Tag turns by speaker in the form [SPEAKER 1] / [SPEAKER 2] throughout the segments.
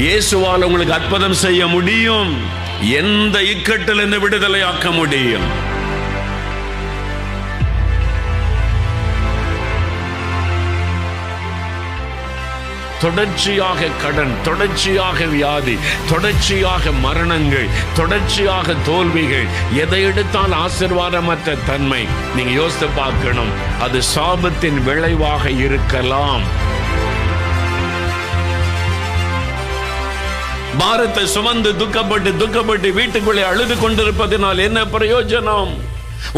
[SPEAKER 1] இயேசுவால் உங்களுக்கு அற்புதம் செய்ய முடியும். எந்த இக்கட்டிலிருந்து விடுதலையாக்க முடியும். தொடர்ச்சியாக கடன், தொடர்ச்சியாக வியாதி, தொடர்ச்சியாக மரணங்கள், தொடர்ச்சியாக தோல்விகள், எதை எடுத்தால் ஆசீர்வாதமற்ற தன்மை. நீங்க யோசித்து பார்க்கணும், அது சாபத்தின் விளைவாக இருக்கலாம். பாரத்தை சுமந்து துக்கப்பட்டு வீட்டுக்குள்ளே அழுது கொண்டிருப்பதனால் என்ன பிரயோஜனம்?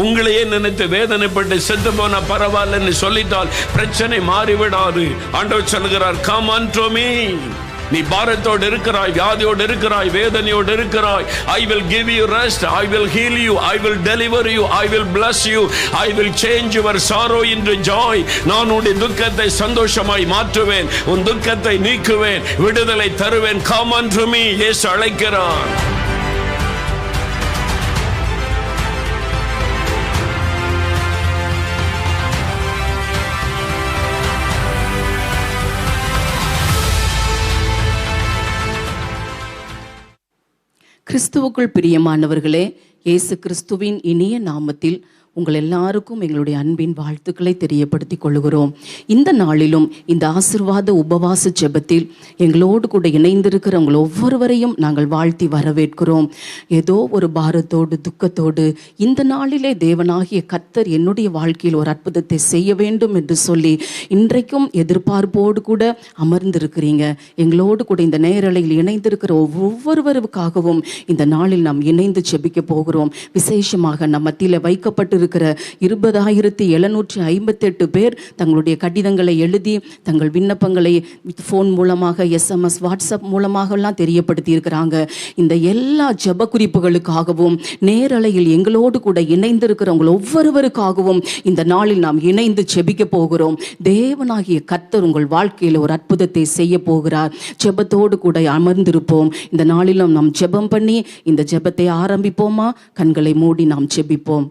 [SPEAKER 1] உங்களையே நினைத்து வேதனைப்பட்டு செத்து போன பரவாயில்லன்னு சொல்லிட்டால் பிரச்சனை மாறிவிடாது. ஆண்டவர் சொல்கிறார், கம் unto me. நீ பாரத்தோடு இருக்கிறாய், வியாதியோடு இருக்கிறாய், வேதனையோடு இருக்கிறாய். I will give you rest, I will heal you, I will deliver you, I will bless you, I will change your sorrow into joy. நான் உன்னுடைய துக்கத்தை சந்தோஷமாய் மாற்றுவேன், உன் துக்கத்தை நீக்குவேன், விடுதலை தருவேன். Come unto me. இயேசு அழைக்கிறார்.
[SPEAKER 2] கிறிஸ்துவுக்குள் பிரியமானவர்களே, இயேசு கிறிஸ்துவின் இனிய நாமத்தில் உங்கள் எல்லாருக்கும் எங்களுடைய அன்பின் வாழ்த்துக்களை தெரியப்படுத்திக் கொள்கிறோம். இந்த நாளிலும் இந்த ஆசீர்வாத உபவாச ஜெபத்தில் எங்களோடு கூட இணைந்திருக்கிற உங்கள் ஒவ்வொருவரையும் நாங்கள் வாழ்த்தி வரவேற்கிறோம். ஏதோ ஒரு பாரத்தோடு துக்கத்தோடு இந்த நாளிலே தேவனாகிய கர்த்தர் என்னுடைய வாழ்க்கையில் ஒரு அற்புதத்தை செய்ய வேண்டும் என்று சொல்லி இன்றைக்கும் எதிர்பார்ப்போடு கூட அமர்ந்திருக்கிறீங்க. எங்களோடு கூட இந்த நேரலையில் இணைந்திருக்கிற ஒவ்வொருவருக்காகவும் இந்த நாளில் நாம் இணைந்து ஜெபிக்க போகிறோம். விசேஷமாக நம் மத்தியில் வைக்கப்பட்டு 20,758 பேர் தங்களுடைய கடிதங்களை எழுதி தங்கள் விண்ணப்பங்களை ஃபோன் மூலமாக, SMS, வாட்ஸ்அப் மூலமாக எல்லாம் தெரியப்படுத்தி இருக்கிறாங்க. இந்த எல்லா ஜெப குறிப்புகளுக்காகவும் நேரலையில் எங்களோடு கூட இணைந்திருக்கிறவங்க ஒவ்வொருவருக்காகவும் இந்த நாளில் நாம் இணைந்து ஜெபிக்க போகிறோம். தேவனாகிய கர்த்தர் உங்கள் வாழ்க்கையில் ஒரு அற்புதத்தை செய்ய போகிறார். ஜெபத்தோடு கூட அமர்ந்திருப்போம். இந்த நாளிலும் நாம் ஜெபம் பண்ணி இந்த ஜெபத்தை ஆரம்பிப்போமா? கண்களை மூடி நாம் ஜெபிப்போம்.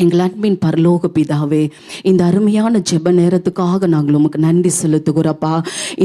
[SPEAKER 2] எங்கள் அன்பின் பரலோக பிதாவே, இந்த அருமையான ஜெப நேரத்துக்காக நாங்கள் உமக்கு நன்றி செலுத்துகிறப்பா.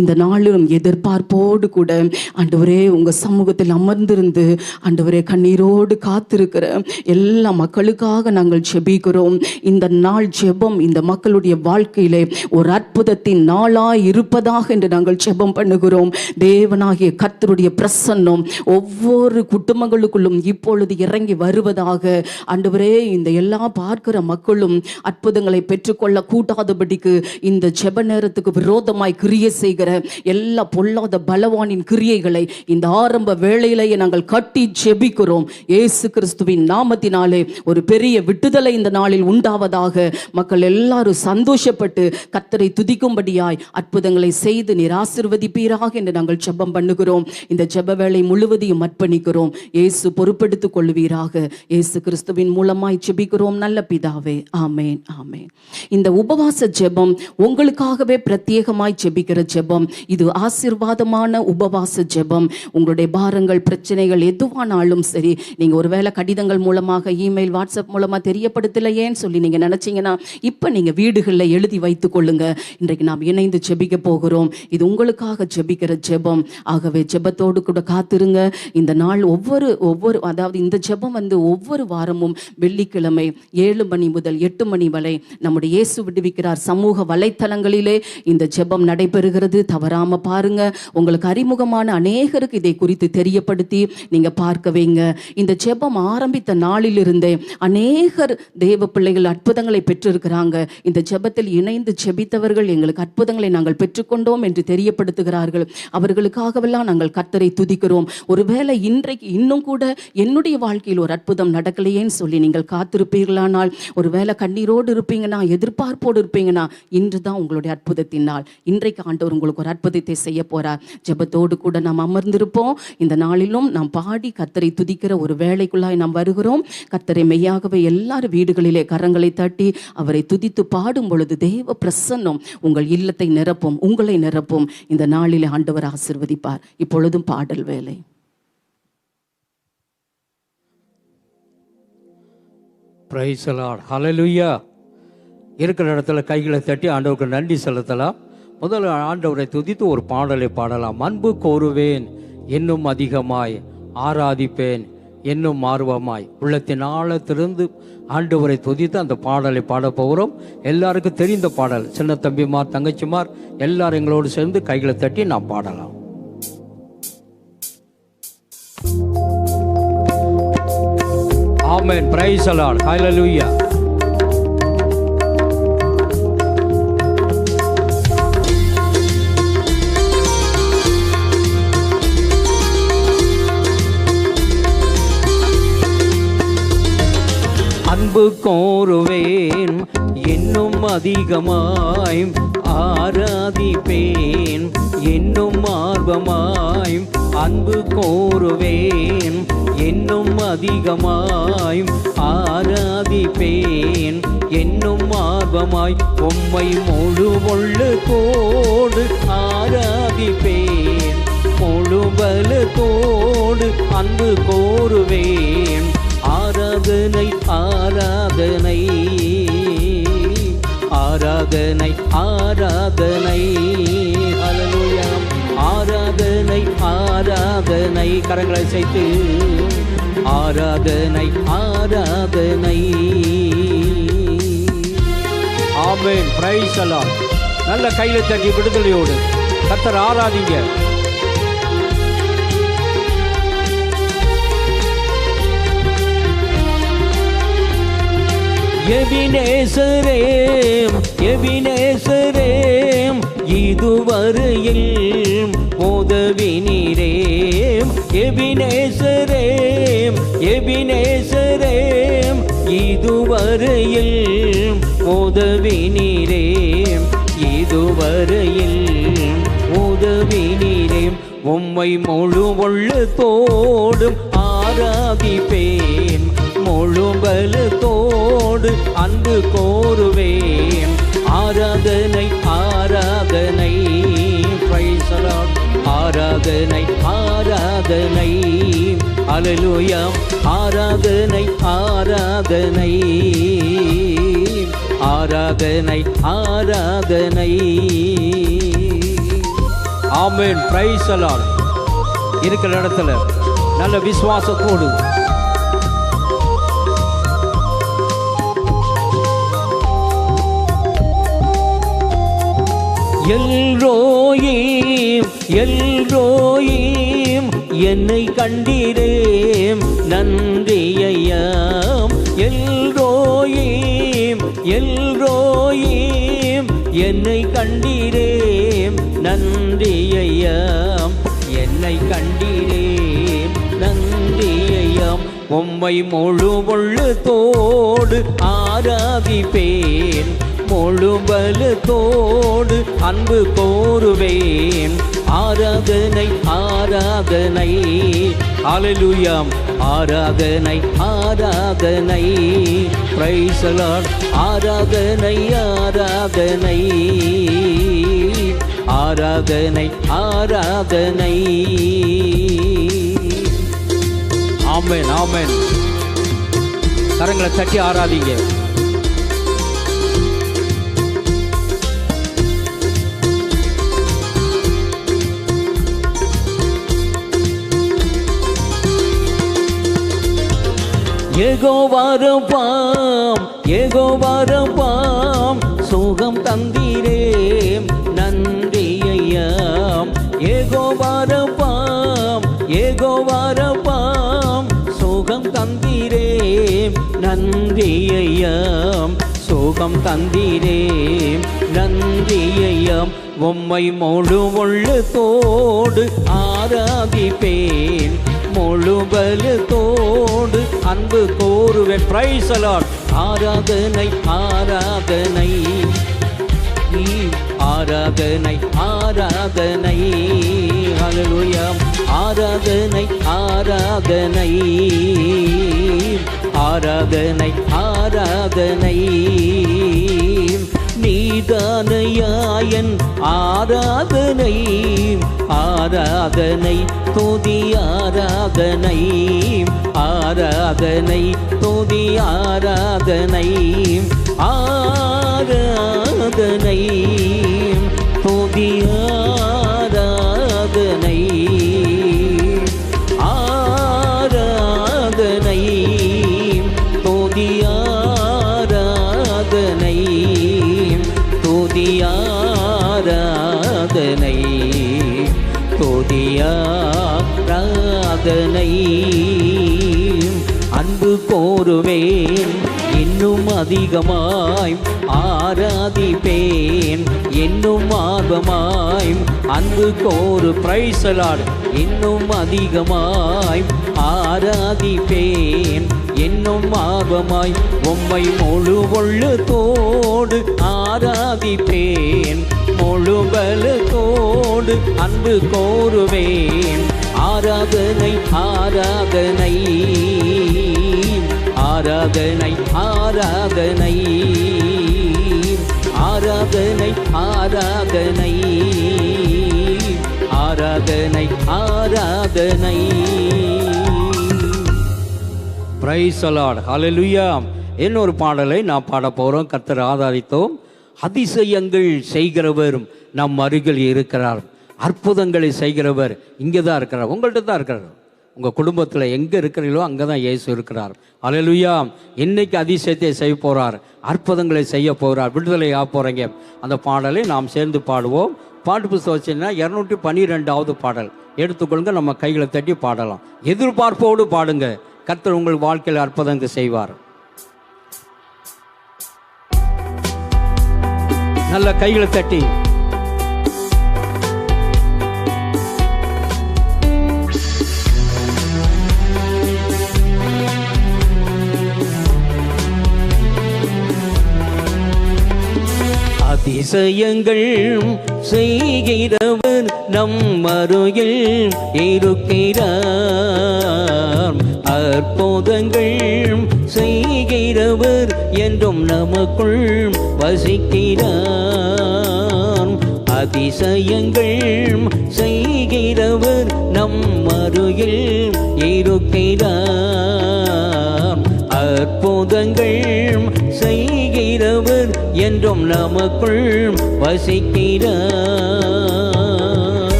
[SPEAKER 2] இந்த நாளிலும் எதிர்பார்ப்போடு கூட ஆண்டவரே உங்கள் சமூகத்தில் அமர்ந்திருந்து ஆண்டவரே கண்ணீரோடு காத்திருக்கிற எல்லா மக்களுக்காக நாங்கள் ஜெபிக்கிறோம். இந்த நாள் ஜெபம் இந்த மக்களுடைய வாழ்க்கையிலே ஒரு அற்புதத்தின் நாளாய் இருப்பதாக என்று நாங்கள் ஜெபம் பண்ணுகிறோம். தேவனாகிய கர்த்தருடைய பிரசன்னம் ஒவ்வொரு குடும்பங்களுக்குள்ளும் இப்பொழுது இறங்கி வருவதாக ஆண்டவரே இந்த எல்லா பார்க்கிற மக்களும் அற்புதங்களை பெற்றுக்கொள்ள கூட்டாதபடிக்கு இந்த ஜெப நேரத்துக்கு விரோதமாய் கிரியை செய்கிற எல்லா பொல்லாத பலவானின் கிரியைகளை இந்த ஆரம்ப வேளையிலேயே நாங்கள் கட்டி ஜெபிக்கிறோம். இயேசு கிறிஸ்துவின் நாமத்தினாலே ஒரு பெரிய விடுதலை இந்த நாளில் உண்டாவதாக. மக்கள் எல்லாரும் சந்தோஷப்பட்டு கர்த்தரை துதிக்கும்படியாய் அற்புதங்களை செய்து நீர் ஆசீர்வதிப்பீராக என்று நாங்கள் ஜெபம் பண்ணுகிறோம். இந்த ஜெப வேளை முழுவதையும் அர்ப்பணிக்கிறோம். இயேசு பொறுப்பெடுத்துக் கொள்வீராக. இயேசு கிறிஸ்துவின் மூலமாய் ஜெபிக்கிறோம் நல்ல பிதாவே. ஆமேன், ஆமேன். இந்த உபவாச ஜெபம் உங்களுக்காகவே பிரத்யேகமாய் ஜெபிக்கிற ஜெபம். இது ஆசீர்வாதமான உபவாச ஜெபம். உங்களுடைய பாரங்கள், பிரச்சனைகள் எதுவானாலும் சரி, நீங்க ஒருவேளை கடிதங்கள் மூலமாக, இமெயில், வாட்ஸ்அப் மூலமா தெரியப்படுத்தலையேன்னு சொல்லி நீங்க நினைச்சீங்கன்னா இப்ப நீங்க வீடுகளில் எழுதி வைத்துக் கொள்ளுங்க. இன்றைக்கு நாம் இணைந்து ஜெபிக்க போகிறோம். இது உங்களுக்காக ஜெபிக்கிற ஜெபம். ஆகவே ஜெபத்தோடு கூட காத்திருங்க. இந்த நாள் ஒவ்வொரு அதாவது இந்த ஜெபம் ஒவ்வொரு வாரமும் வெள்ளிக்கிழமை 7 மணி முதல் 8 மணி வரை நம்முடைய இயேசு விடுவிக்கிறார் சமூக வலைத்தளங்களிலே இந்த ஜெபம் நடைபெறுகிறது. தவறாம பாருங்க. உங்களுக்கு அறிமுகமான அநேகருக்கு இதை குறித்து தெரியப்படுத்தி நீங்க பார்க்க வைங்க. இந்த ஜெபம் ஆரம்பித்த நாளிலிருந்தே அநேகர் தேவ பிள்ளைகள் அற்புதங்களை பெற்றிருக்கிறாங்க. இந்த ஜெபத்தில் இணைந்து ஜெபித்தவர்கள் எங்களுக்கு அற்புதங்களை நாங்கள் பெற்றுக்கொண்டோம் என்று தெரியப்படுத்துகிறார்கள். அவர்களுக்காகவெல்லாம் நாங்கள் கர்த்தரை துதிக்கிறோம். ஒருவேளை இன்றைக்கு இன்னும் கூட என்னுடைய வாழ்க்கையில் ஒரு அற்புதம் நடக்கலையேன்னு சொல்லி நீங்கள் காத்திருப்பீர்களானால், ஒருவேளை கண்ணீரோடு இருப்பீங்கன்னா, எதிர்பார்ப்போடு இருப்பீங்கன்னா, இன்றுதான் உங்களுடைய அற்புதத்தின் நாள். இன்றைக்கு ஆண்டவர் உங்களுக்கு ஒரு அற்புதத்தை செய்ய போறார். ஜெபத்தோடு கூட நாம் அமர்ந்திருப்போம். இந்த நாளிலும் நாம் பாடி கர்த்தரை துதிக்கிற ஒரு வேளைக்குள்ளாய் நாம் வருகிறோம். கர்த்தரை மெய்யாகவே எல்லாரும் வீடுகளிலே கரங்களை தட்டி அவரை துதித்து பாடும் பொழுது தேவ பிரசன்னம் உங்கள் இல்லத்தை நிரப்பும், உங்களை நிரப்பும். இந்த நாளிலே ஆண்டவர் ஆசீர்வதிப்பார். இப்பொழுதும் பாடல் வேலை.
[SPEAKER 3] பிரைஸ் தி லார்ட், ஹல்லேலூயா. இருக்கிற இடத்துல கைகளை தட்டி ஆண்டவருக்கு நன்றி செலுத்தலாம். முதல்ல ஆண்டவரை துதித்து ஒரு பாடலை பாடலாம். அன்பு கோருவேன் இன்னும் அதிகமாய் ஆராதிப்பேன், இன்னும் ஆர்வமாய். உள்ளத்தின் ஆழத்திலிருந்து ஆண்டவரை துதித்து அந்த பாடலை பாட போகிறோம். எல்லாருக்கும் தெரிந்த பாடல். சின்ன தம்பிமார், தங்கச்சிமார் எல்லாரும் எங்களோடு சேர்ந்து கைகளை தட்டி நாம் பாடலாம். Amen. Praise the Lord. Hallelujah. அன்பு கோருவேன், இன்னும் அதிகமாய் ஆராதிப்பேன், இன்னும் ஆர்வமாய். அன்பு கோருவேன், இன்னும் அதிகமாய் ஆராதிப்பேன், இன்னும் ஆர்வமாய். உம்மை முழு உள்ளத்தோடு ஆராதிப்பேன், முழு பலத்தோடு அன்பு கோருவேன். ஆராதனை ஆராதனை ஆராதனை ஆராதனை. ஹல்லேலூயா. ஆராதனை ஆராதனை. கரங்களை சேர்த்து ஆராதனை ஆராதனை. ஆமென். Praise the Lord. நல்ல கையில தட்டி விடுதலையோடு கர்த்தர் ஆராதிங்க. எபினேசரேம், எபினேசரேம், இதுவரையில் உதவினீரேம். எபினேசரேம், எபினேசரேம், இதுவரையில் உதவினீரேம், இதுவரையில் உதவினீரேம். உம்மை முழு உள்ளத்தோடும் ஆராதிப்பேன், முழு பலத்தோடு அன்பு கோருவேன். ஆராதனை ஆராதனை. Praise the Lord. ஆராதனை ஆராதனை. ஹல்லேலூயா. ஆராதனை ஆராதனை ஆராதனை ஆராதனை. ஆமென். Praise the Lord. இருக்கிற இடத்துல நல்ல விசுவாசத்தோடு எல்ரோயீம், எல்ரோயீம், என்னை கண்டீரேம், நன்றியையாம். எல்ரோயீம், எல்ரோயீம், என்னை கண்டீரேம், நன்றியையாம். என்னை கண்டீரேம், நன்றியையாம். உம்மை முழு உள்ளத்தோடு ஆராதிப்பேன், முழு பலத்தோடு அன்பு கோருவேன். ஆராதனை ஆராதனை. ஹல்லேலூயா. ஆராதனை ஆராதனை. Praise the Lord. ஆராதனை ஆராதனை ஆராதனை ஆராதனை. ஆமென். ஆமென். கரங்களை தட்டி ஆராதிங்க. யெகோவாரப்பாம், யெகோவாரப்பாம், சுகம் தந்தீரேம், நன்றியையாம். யெகோவாரப்பாம், யெகோவாரப்பாம், சுகம் தந்தீரேம், நன்றியையாம். சுகம் தந்தீரேம், நன்றியையாம். உம்மை முழு உள்ளத்தோடு ஆராதிப்பேன், முழு பலத்தோடு அன்பு கோருவேன். Price the Lord. ஆராதனை ஆராதனை ஆராதனை ஆராதனை. ஹல்லேலூயா. ஆராதனை ஆராதனை ஆராதனை ஆராதனை. நீதானையாயன் ஆராதனை ஆராதனை. துதி ஆராதனை ஆராதனை. துதி ஆராதனை ஆராதனை. துதி ஆராதனை. ஆராதனை அன்பு கோருவேன் இன்னும் அதிகமாய் ஆராதிப்பேன் இன்னும் ஆர்வமாய் அன்பு கோரு பிரைஸ் தி லார்ட் இன்னும் அதிகமாய் ஆராதிப்பேன் இன்னும் ஆர்வமாய் உம்மை முழு உள்ளத்தோடு ஆராதிப்பேன் முழு பலத்தோடு அன்பு கோருவேன் ஆராதனை ஆராதனை ஆராதனை ஆராதனை ஆராதனை ஆராதனை ஆராதனை ஆராதனை. பிரைஸ் தி லார்ட், ஹல்லேலூயா. இன்னொரு பாடலை நான் பாட போகிறோம். கர்த்தர் ஆராதித்தோம். அதிசயங்கள் செய்கிறவர் நம் அருகில் இருக்கிறார். அற்புதங்களை செய்கிறவர் இங்கே தான் இருக்கிறார், உங்கள்கிட்ட தான் இருக்கிறார். உங்கள் குடும்பத்தில் எங்கே இருக்கிறீங்களோ அங்கே தான் இயேசு இருக்கிறார். ஹல்லேலூயா. இன்னைக்கு அதிசயத்தை செய்ய போகிறார், அற்புதங்களை செய்ய போகிறார், விடுதலை ஆக போகிறீங்க. அந்த பாடலை நாம் சேர்ந்து பாடுவோம். பாட்டு புத்தகம் வச்சுன்னா 212வது பாடல் எடுத்துக்கொள்ளுங்க. நம்ம கைகளை தட்டி பாடலாம். எதிர்பார்ப்போடு பாடுங்க. கர்த்தர் உங்கள் வாழ்க்கையில் அற்புதங்கள் செய்வார். நல்ல கைகளை தட்டி அதிசயங்கள் செய்கிறவர் நம் அருகில் இருக்கிறார். அற்புதங்கள் செய்கிறவர் என்றும் நமக்குள் வசிக்கிறார். அதிசயங்கள் செய்கிறவர் நம் அருகில் இருக்கிறார். அற்புதங்கள் செய்கிறவர் என்றும் நமக்குள் வசிக்கிறார்.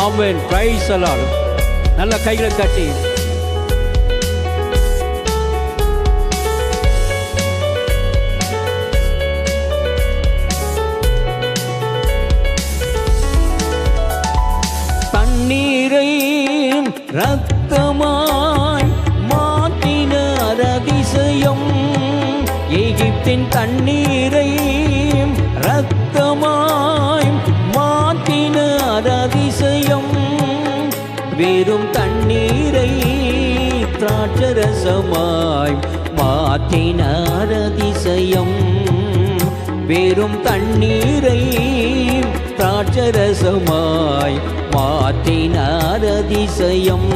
[SPEAKER 3] ஆமென். Praise the Lord. நல்ல கைகளை தட்டி தண்ணீரை இரத்தமாய் மாற்றினார் அதிசயம். எகிப்தின் தண்ணீரை இரத்தமாய் மாற்றினார் அதிசயம். வெறும் தண்ணீரை திராட்சரசமாய் மாற்றினார் அதிசயம். வெறும் தண்ணீரை திராட்சரசமாய் மாற்றினார் அதிசயம்.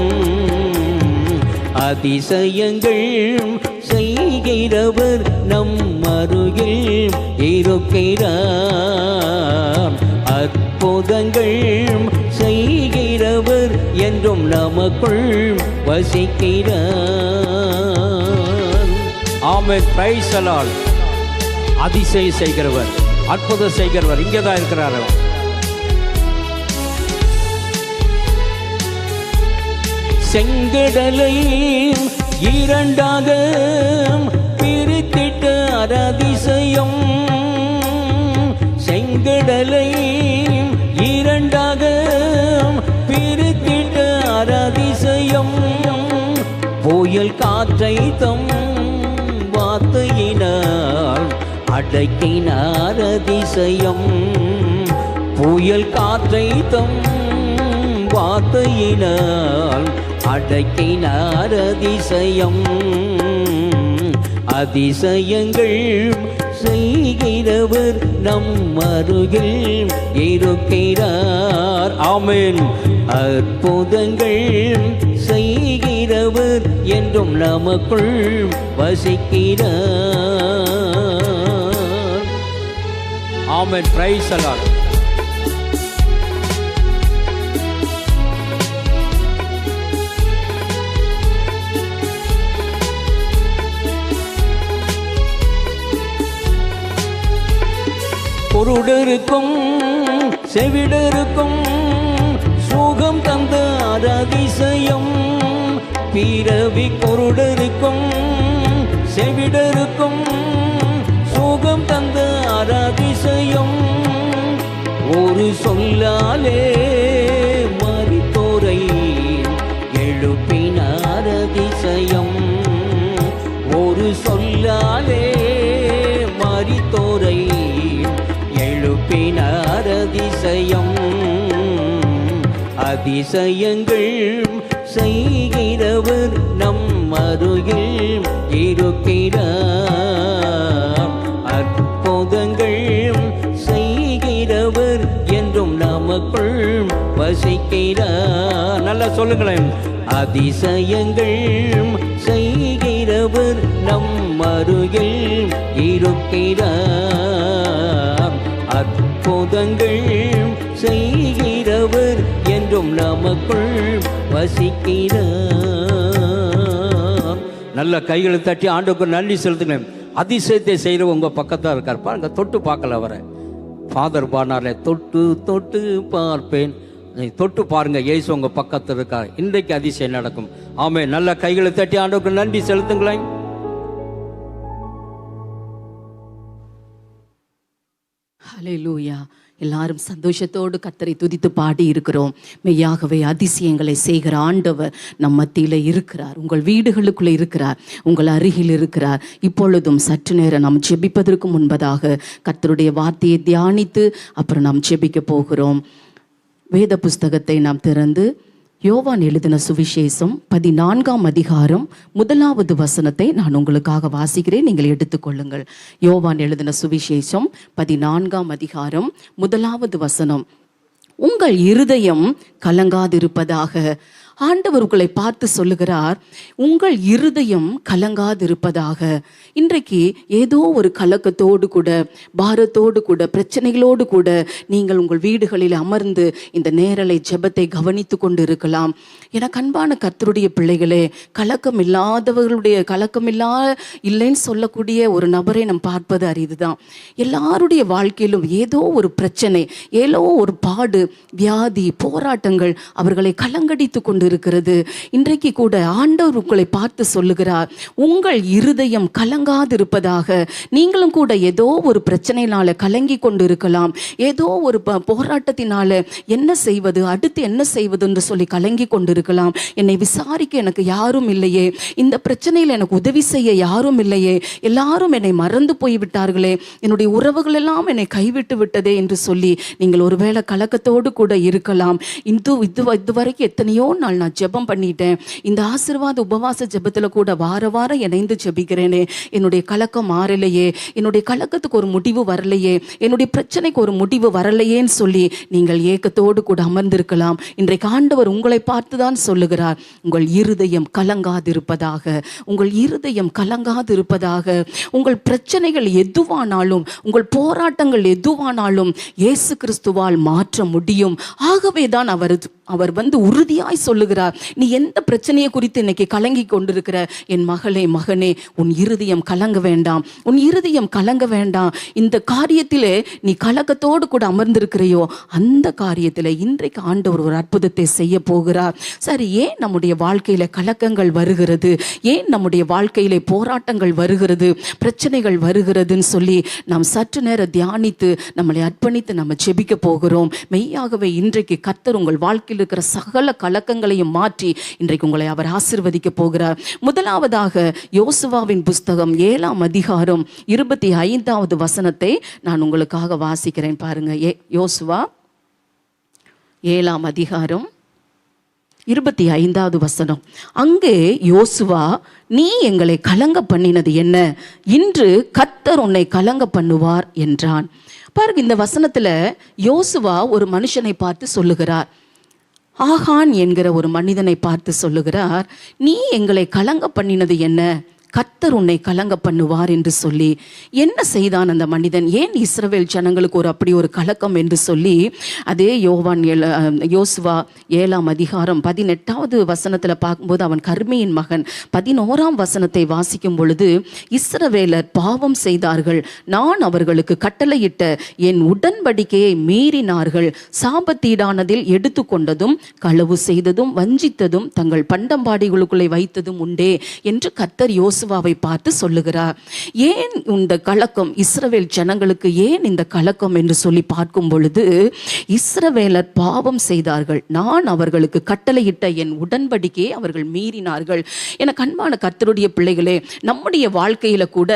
[SPEAKER 3] அதிசயங்கள் செய்கிறவர் நம் அருகில் இருக்கிறார். அற்புதங்கள் செய்கிறவர் என்றும் நமக்குள் வசிக்கிறார். ஆமென். Praise the Lord. அதிசயம் செய்கிறவர், அற்புதம் செய்கிறவர் இங்கே தான் இருக்கிறார். செங்கடலை இரண்டாக பிரித்திட்டார் அதிசயம். செங்கடலை இரண்டாக பிரித்திட்டார் அதிசயம். புயல் காற்றை தம் வார்த்தையினால் அடக்கினார் அதிசயம். புயல் காற்றை தம் வார்த்தையினால் அடக்கினார் அதிசயம். அதிசயங்கள் செய்கிறவர் நம் அருகில் இருக்கிறார். ஆமென். அற்புதங்கள் செய்கிறவர் என்றும் நமக்குள் வசிக்கிறார். ஆமென். Praise the Lord. குருடருக்கும் செவிடருக்கும் சுகம் தந்தார் அதிசயம். பிறவி குருடருக்கும் செவிடருக்கும் சுகம் தந்தார் அதிசயம். ஒரு சொல்லாலே மரித்தோரை சொல்லாலே மரித்தோரை எழுப்பினார். அதிசயம் அதிசயங்கள் செய்கிறவர் நம் அருகில் இருக்கிறார். அற்புதங்கள் செய்கிறவர் என்றும் நமக்குள் வசிக்கிறார். நல்லா சொல்லுங்களேன். அதிசயங்கள் செய்கிறவர் நம் அருகில் இருக்கிறார். அற்புதங்கள் செய்கிறவர் என்றும் நமக்குள் வசிக்கிறார். நல்ல கைகளை தட்டி ஆண்டவருக்கு நன்றி செலுத்துங்க. அதிசயத்தை செய்கிற உங்க பக்கத்தான் இருக்கார் பாருங்க. தொட்டு பார்க்கல அவரை. ஃபாதர் பானார்ல தொட்டு தொட்டு பார்ப்பேன். தொட்டு பாருங்க, இயேசு உங்க பக்கத்தில் இருக்கார். இன்றைக்கு அதிசயம் நடக்கும். ஆமே. நல்ல கைகளை தட்டி ஆண்டவருக்கு நன்றி செலுத்துங்களேன்.
[SPEAKER 2] ஹல்லேலூயா. எல்லாரும் சந்தோஷத்தோடு கர்த்தரை துதித்து பாடி இருக்கிறோம். மெய்யாகவே அதிசயங்களை செய்கிற ஆண்டவர் நம் மத்தியில் இருக்கிறார். உங்கள் வீடுகளுக்குள்ளே இருக்கிறார், உங்கள் அருகில் இருக்கிறார். இப்பொழுதும் சற்று நேரம் நாம் ஜெபிப்பதற்கு முன்பதாக கர்த்தருடைய வார்த்தையை தியானித்து அப்புறம் நாம் ஜெபிக்க போகிறோம். வேத புஸ்தகத்தை நாம் திறந்து யோவான் எழுதின சுவிசேஷம் 14ஆம் அதிகாரம் 1வது வசனத்தை நான் உங்களுக்காக வாசிக்கிறேன். நீங்கள் எடுத்துக்கொள்ளுங்கள். யோவான் எழுதின சுவிசேஷம் 14ஆம் அதிகாரம் 1வது வசனம். உங்கள் இருதயம் கலங்காதிருப்பதாக. ஆண்டவர் உங்களை பார்த்து சொல்லுகிறார், உங்கள் இருதயம் கலங்காதிருப்பதாக. இன்றைக்கு ஏதோ ஒரு கலக்கத்தோடு கூட, பாரத்தோடு கூட, பிரச்சனைகளோடு கூட நீங்கள் உங்கள் வீடுகளில் அமர்ந்து இந்த நேரலை ஜெபத்தை கவனித்து கொண்டு இருக்கலாம். எனக்கு அன்பான கர்த்தருடைய பிள்ளைகளே, கலக்கம் இல்லைன்னு சொல்லக்கூடிய ஒரு நபரை நாம் பார்ப்பது அரிதுதான். எல்லாருடைய வாழ்க்கையிலும் ஏதோ ஒரு பிரச்சனை, ஏதோ ஒரு பாடு, வியாதி, போராட்டங்கள் அவர்களை கலங்கடித்து கொண்டு இருக்கிறது. இன்றைக்கு கூட ஆண்டவர் உங்களை பார்த்து சொல்லுகிறார், உங்கள் இருதயம் கலங்காதிருப்பதாக. நீங்களும் கூட ஏதோ ஒரு பிரச்சனையினால கலங்கி கொண்டு இருக்கலாம். ஏதோ ஒரு போராட்டத்தினால என்ன செய்வது, அடுத்து என்ன செய்வது என்று சொல்லி கலங்கி கொண்டிருக்கலாம். என்னை விசாரிக்க எனக்கு யாரும் இல்லையே, இந்த பிரச்சனையில் எனக்கு உதவி செய்ய யாரும் இல்லையே, எல்லாரும் என்னை மறந்து போய்விட்டார்களே, என்னுடைய உறவுகள் எல்லாம் என்னை கைவிட்டு விட்டதே என்று சொல்லி நீங்கள் ஒருவேளை கலக்கத்தோடு கூட இருக்கலாம். இதுவரைக்கும் எத்தனையோ நாள் நான் ஜெபம் பண்ணிட்டேன், இந்த ஆசீர்வாத உபவாச ஜெபத்தில் கூட வார வாரம் இணைந்து ஜெபிக்கிறேனே, என்னுடைய கலக்கம் மாறலையே, என்னுடைய கலக்கத்துக்கு ஒரு முடிவு வரலையே, என்னுடைய பிரச்சனைக்கு ஒரு முடிவு வரலையேன்னு சொல்லி நீங்கள் ஏக்கத்தோடு கூட அமர்ந்திருக்கலாம். இன்றைக்கு ஆண்டவர் உங்களை பார்த்துதான் சொல்லுகிறார், உங்கள் இருதயம் கலங்காதிருப்பதாக, உங்கள் இருதயம் கலங்காதிருப்பதாக. உங்கள் பிரச்சனைகள் எதுவானாலும், உங்கள் போராட்டங்கள் எதுவானாலும் இயேசு கிறிஸ்துவால் மாற்ற முடியும். ஆகவே தான் அவர் வந்து உறுதியாய் சொல்லுகிறார், நீ எந்த பிரச்சனையை குறித்து இன்னைக்கு கலங்கி கொண்டிருக்கிற என் மகளே, மகனே, உன் இருதயம் கலங்க வேண்டாம், உன் இருதயம் கலங்க வேண்டாம். இந்த காரியத்திலே நீ கலக்கத்தோடு கூட அமர்ந்திருக்கிறையோ, அந்த காரியத்தில் இன்றைக்கு ஆண்டவர் ஒரு அற்புதத்தை செய்ய போகிறார். சரி, ஏன் நம்முடைய வாழ்க்கையில கலக்கங்கள் வருகிறது, ஏன் நம்முடைய வாழ்க்கையிலே போராட்டங்கள் வருகிறது, பிரச்சனைகள் வருகிறதுன்னு சொல்லி நாம் சற்று நேரம் தியானித்து நம்மளை அர்ப்பணித்து நம்ம ஜெபிக்க போகிறோம். மெய்யாகவே இன்றைக்கு கர்த்தர் உங்கள் வாழ்க்கையில் இருக்கிற சகல கலக்கங்களையும் மாற்றி இன்றைக்கு உங்களை அவர் ஆசீர்வதிக்க போகிறார். முதலாவதாக யோசுவாவின் புஸ்தகம் 7ஆம் அதிகாரம் 25வது வசனத்தை நான் உங்களுக்காக வாசிக்கிறேன். பாருங்க. யோசுவா 7ஆம் அதிகாரம் 25வது வசனம். அங்கே யோசுவா, நீ எங்களை கலங்க பண்ணினது என்ன? இன்று கர்த்தர் உன்னை கலங்க பண்ணுவார் என்றான். பாருங்க, இந்த வசனத்துல யோசுவா ஒரு மனுஷனை பார்த்து சொல்லுகிறார், ஆகான் என்கிற ஒரு மனிதனை பார்த்து சொல்லுகிறார், நீ எங்களை கலங்க பண்ணினது என்ன? கர்த்தர் உன்னை கலங்க பண்ணுவார் என்று சொல்லி. என்ன செய்தான் அந்த மனிதன்? ஏன் இஸ்ரவேல் ஜனங்களுக்கு அப்படி ஒரு கலக்கம் என்று சொல்லி அதே யோசுவா 7ஆம் அதிகாரம் 18வது வசனத்தில் பார்க்கும்போது, அவன் கர்மியின் மகன். 11ஆம் வசனத்தை வாசிக்கும் பொழுது, இஸ்ரவேலர் பாவம் செய்தார்கள், நான் அவர்களுக்கு கட்டளையிட்ட என் உடன்படிக்கையை மீறினார்கள், சாபத்தீடானதில் எடுத்துக்கொண்டதும் களவு செய்ததும் வஞ்சித்ததும் தங்கள் பண்டம்பாடிகளுக்குள்ளே வைத்ததும் உண்டே என்று கர்த்தர் யோசுவா யோசுவாவை பார்த்து சொல்லுகிறார். ஏன் இந்த கலக்கம், இஸ்ரவேல் ஜனங்களுக்கு ஏன் இந்த கலக்கம் என்று சொல்லி பார்க்கும் பொழுது, இஸ்ரவேலர் பாவம் செய்தார்கள், நான் அவர்களுக்கு கட்டளையிட்ட என் உடன்படிக்கையை அவர்கள் மீறினார்கள். என அன்பான கர்த்தருடைய பிள்ளைகளே, நம்முடைய வாழ்க்கையில கூட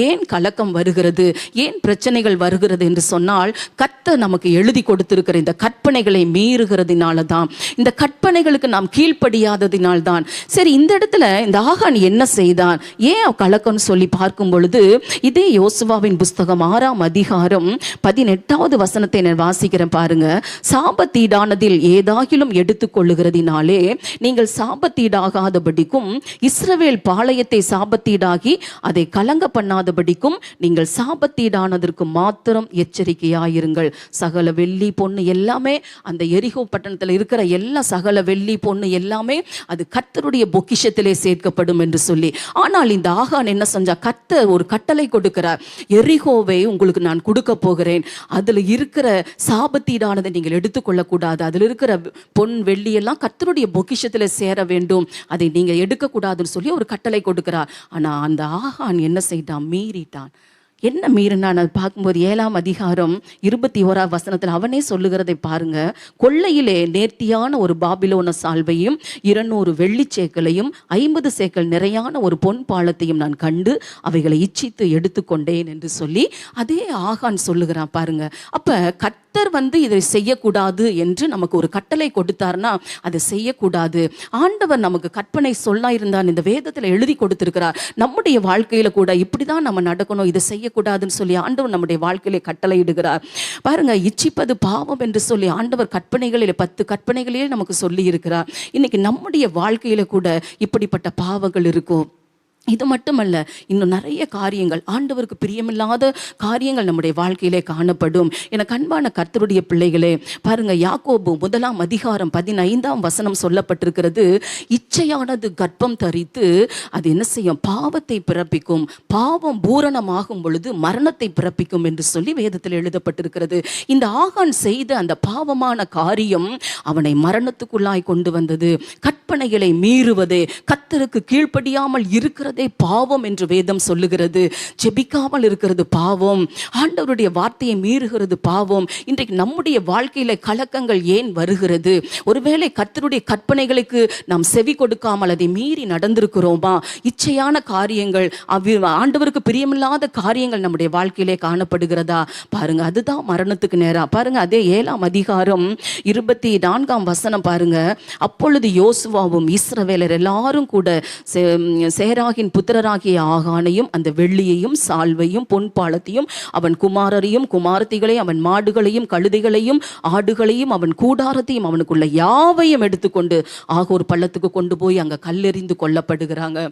[SPEAKER 2] ஏன் கலக்கம் வருகிறது, ஏன் பிரச்சனைகள் வருகிறது என்று சொன்னால், கர்த்தர் நமக்கு எழுதி கொடுத்திருக்கிற இந்த கற்பனைகளை மீறுகிறதுனால தான், இந்த கற்பனைகளுக்கு நாம் கீழ்ப்படியாததினால்தான். சரி, இந்த இடத்துல இந்த ஆகான் என்ன செய்தான், ஏன் கலக்கம்னு சொல்லி பார்க்கும் பொழுது, இதே யோசுவாவின் புஸ்தகம் 6ஆம் அதிகாரம் 18வது வசனத்தை நான் வாசிக்கிறேன் பாருங்க. சாபத்தீடானதில் ஏதாகிலும் எடுத்துக்கொள்ளுகிறதினாலே நீங்கள் சாபத்தீடாகாதபடிக்கும், இஸ்ரவேல் பாளையத்தை சாபத்தீடாகி அதை கலங்க பண்ணாதபடிக்கும் நீங்கள் சாபத்தீடானதற்கு மாத்திரம் எச்சரிக்கையாயிருங்கள். சகல வெள்ளி பொண்ணு எல்லாமே, அந்த எரிகோ பட்டணத்தில் இருக்கிற எல்லா சகல வெள்ளி பொண்ணு எல்லாமே அது கர்த்தருடைய பொக்கிஷத்திலே சேர்க்கப்படும் என்று சொல்லி. ஆனால் இந்த ஆகான் என்ன செஞ்சா, கர்த்தர் ஒரு கட்டளை கொடுக்கிறார், எரிகோவை உங்களுக்கு நான் கொடுக்க போகிறேன், அதுல இருக்கிற சாபத்தீடானதை நீங்கள் எடுத்துக்கொள்ளக்கூடாது, அதில் இருக்கிற பொன் வெள்ளி எல்லாம் கர்த்தருடைய பொக்கிஷத்திலே சேர வேண்டும், அதை நீங்க எடுக்கக்கூடாதுன்னு சொல்லி ஒரு கட்டளை கொடுக்கிறார். ஆனா அந்த ஆகான் என்ன செய்தான், மீறிட்டான். என்ன மீறினான் அது பார்க்கும்போது 7ஆம் அதிகாரம் 21ஆம் வசனத்தில் அவனே சொல்லுகிறதை பாருங்க. கொள்ளையிலே நேர்த்தியான ஒரு பாபிலோன சால்வையும் 200 வெள்ளிச்சேக்கலையும் 50 சேக்கல் நிறையான ஒரு பொன் பாலத்தையும் நான் கண்டு அவைகளை இச்சித்து எடுத்துக்கொண்டேன் என்று சொல்லி அதே ஆகான் சொல்லுகிறான் பாருங்க. அப்ப கர்த்தர் இதை செய்யக்கூடாது என்று நமக்கு ஒரு கட்டளை கொடுத்தார்னா அதை செய்யக்கூடாது. ஆண்டவர் நமக்கு கற்பனை சொல்ல இருந்தான், இந்த வேதத்தில் எழுதி கொடுத்திருக்கிறார். நம்முடைய வாழ்க்கையில கூட இப்படிதான் நம்ம நடக்கணும், இதை செய்யக்கூடாதுன்னு சொல்லி ஆண்டவர் நம்முடைய வாழ்க்கையிலே கட்டளை இடுகிறார் பாருங்க. இச்சிப்பது பாவம் என்று சொல்லி ஆண்டவர் கற்பனைகளிலே 10 கற்பனைகளிலே நமக்கு சொல்லி இருக்கிறார். இன்னைக்கு நம்முடைய வாழ்க்கையில கூட இப்படிப்பட்ட பாவங்கள் இருக்கும். இது மட்டுமல்ல, இன்னும் நிறைய காரியங்கள், ஆண்டவருக்கு பிரியமில்லாத காரியங்கள் நம்முடைய வாழ்க்கையிலே காணப்படும். எனக்கு அன்பான கர்த்தருடைய பிள்ளைகளே பாருங்க, யாக்கோபு 1ஆம் அதிகாரம் 15ஆம் வசனம் சொல்லப்பட்டிருக்கிறது, இச்சையானது கர்ப்பம் தரித்து அது என்ன செய்யும், பாவத்தை பிறப்பிக்கும், பாவம் பூரணமாகும் பொழுது மரணத்தை பிறப்பிக்கும் என்று சொல்லி வேதத்தில் எழுதப்பட்டிருக்கிறது. இந்த ஆகான் செய்த அந்த பாவமான காரியம் அவனை மரணத்துக்குள்ளாய் கொண்டு வந்தது. கற்பனைகளை மீறுவதே, கர்த்தருக்கு கீழ்ப்படியாமல் இருக்கிறது பாவம் என்று வேதம் சொல்லுகிறது. ஜெபிக்காமல் இருக்கிறது பாவம், ஆண்டவருடைய வார்த்தையை மீறுகிறது பாவம். இன்றைக்கு நம்முடைய வாழ்க்கையில கலக்கங்கள் ஏன் வருகிறது? ஒருவேளை கர்த்தருடைய கற்பனைகளுக்கு நாம் செவி கொடுக்காமல் அதை மீறி நடந்திருக்கிறோமா? இச்சையான காரியங்கள், ஆண்டவருக்கு பிரியமில்லாத காரியங்கள் நம்முடைய வாழ்க்கையிலே காணப்படுகிறதா? பாருங்க, அதுதான் மரணத்துக்கு நேரா. பாருங்க, அதே 7ஆம் அதிகாரம் 24ஆம் வசனம் பாருங்க. அப்பொழுது யோசுவாவும் இஸ்ரவேலர் எல்லாரும் கூட சேராகின் புத்திரராகிய ஆகானையும் அந்த வெள்ளியையும் சால்வையும் பொன்பாலத்தையும் அவன் குமாரரையும் குமாரத்திகளையும் அவன் மாடுகளையும் கழுதைகளையும் ஆடுகளையும் அவன் கூடாரத்தையும் அவனுக்குள்ள யாவையும் எடுத்துக்கொண்டு ஆகோர் பள்ளத்துக்கு கொண்டு போய் அங்க கல்லெறிந்து கொல்லப்படுகிறாங்க.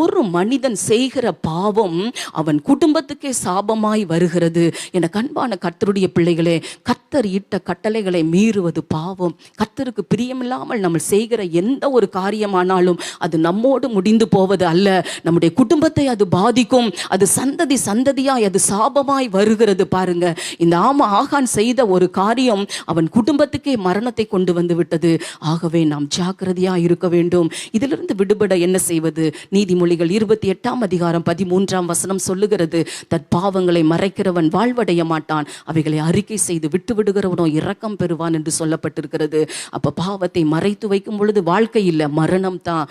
[SPEAKER 2] ஒரு மனிதன் செய்கிற பாவம் அவன் குடும்பத்துக்கே சாபமாய் வருகிறது. என அன்பான கர்த்தருடைய பிள்ளைகளே, கர்த்தர் இட்ட கட்டளைகளை மீறுவது பாவம். கர்த்தருக்கு பிரியமில்லாமல் நம்ம செய்கிற எந்த ஒரு காரியமானாலும் அது நம்மோடு முடிந்து போவது அல்ல, நம்முடைய குடும்பத்தை அது பாதிக்கும். அது சந்ததி சந்ததியாய் அது சாபமாய் வருகிறது. பாருங்க, இந்த ஆகான் செய்த ஒரு காரியம் அவன் குடும்பத்துக்கே மரணத்தை கொண்டு வந்து விட்டது. ஆகவே நாம் ஜாக்கிரதையா இருக்க வேண்டும். இதிலிருந்து விடுபட என்ன செய்வது? நீதிமொழிகள் 28ஆம் அதிகாரம் 13ஆம் வசனம் சொல்லுகிறது, தற்பாவங்களை மறைக்கிறவன் வாழ்வடைய மாட்டான், அவைகளை அறிக்கை செய்து விட்டு விடுகிறவனோ இரக்கம் பெறுவான் என்று சொல்லப்பட்டிருக்கிறது. அப்ப பாவத்தை மறைத்து வைக்கும் பொழுது வாழ்க்கை இல்லை, மரணம் தான்.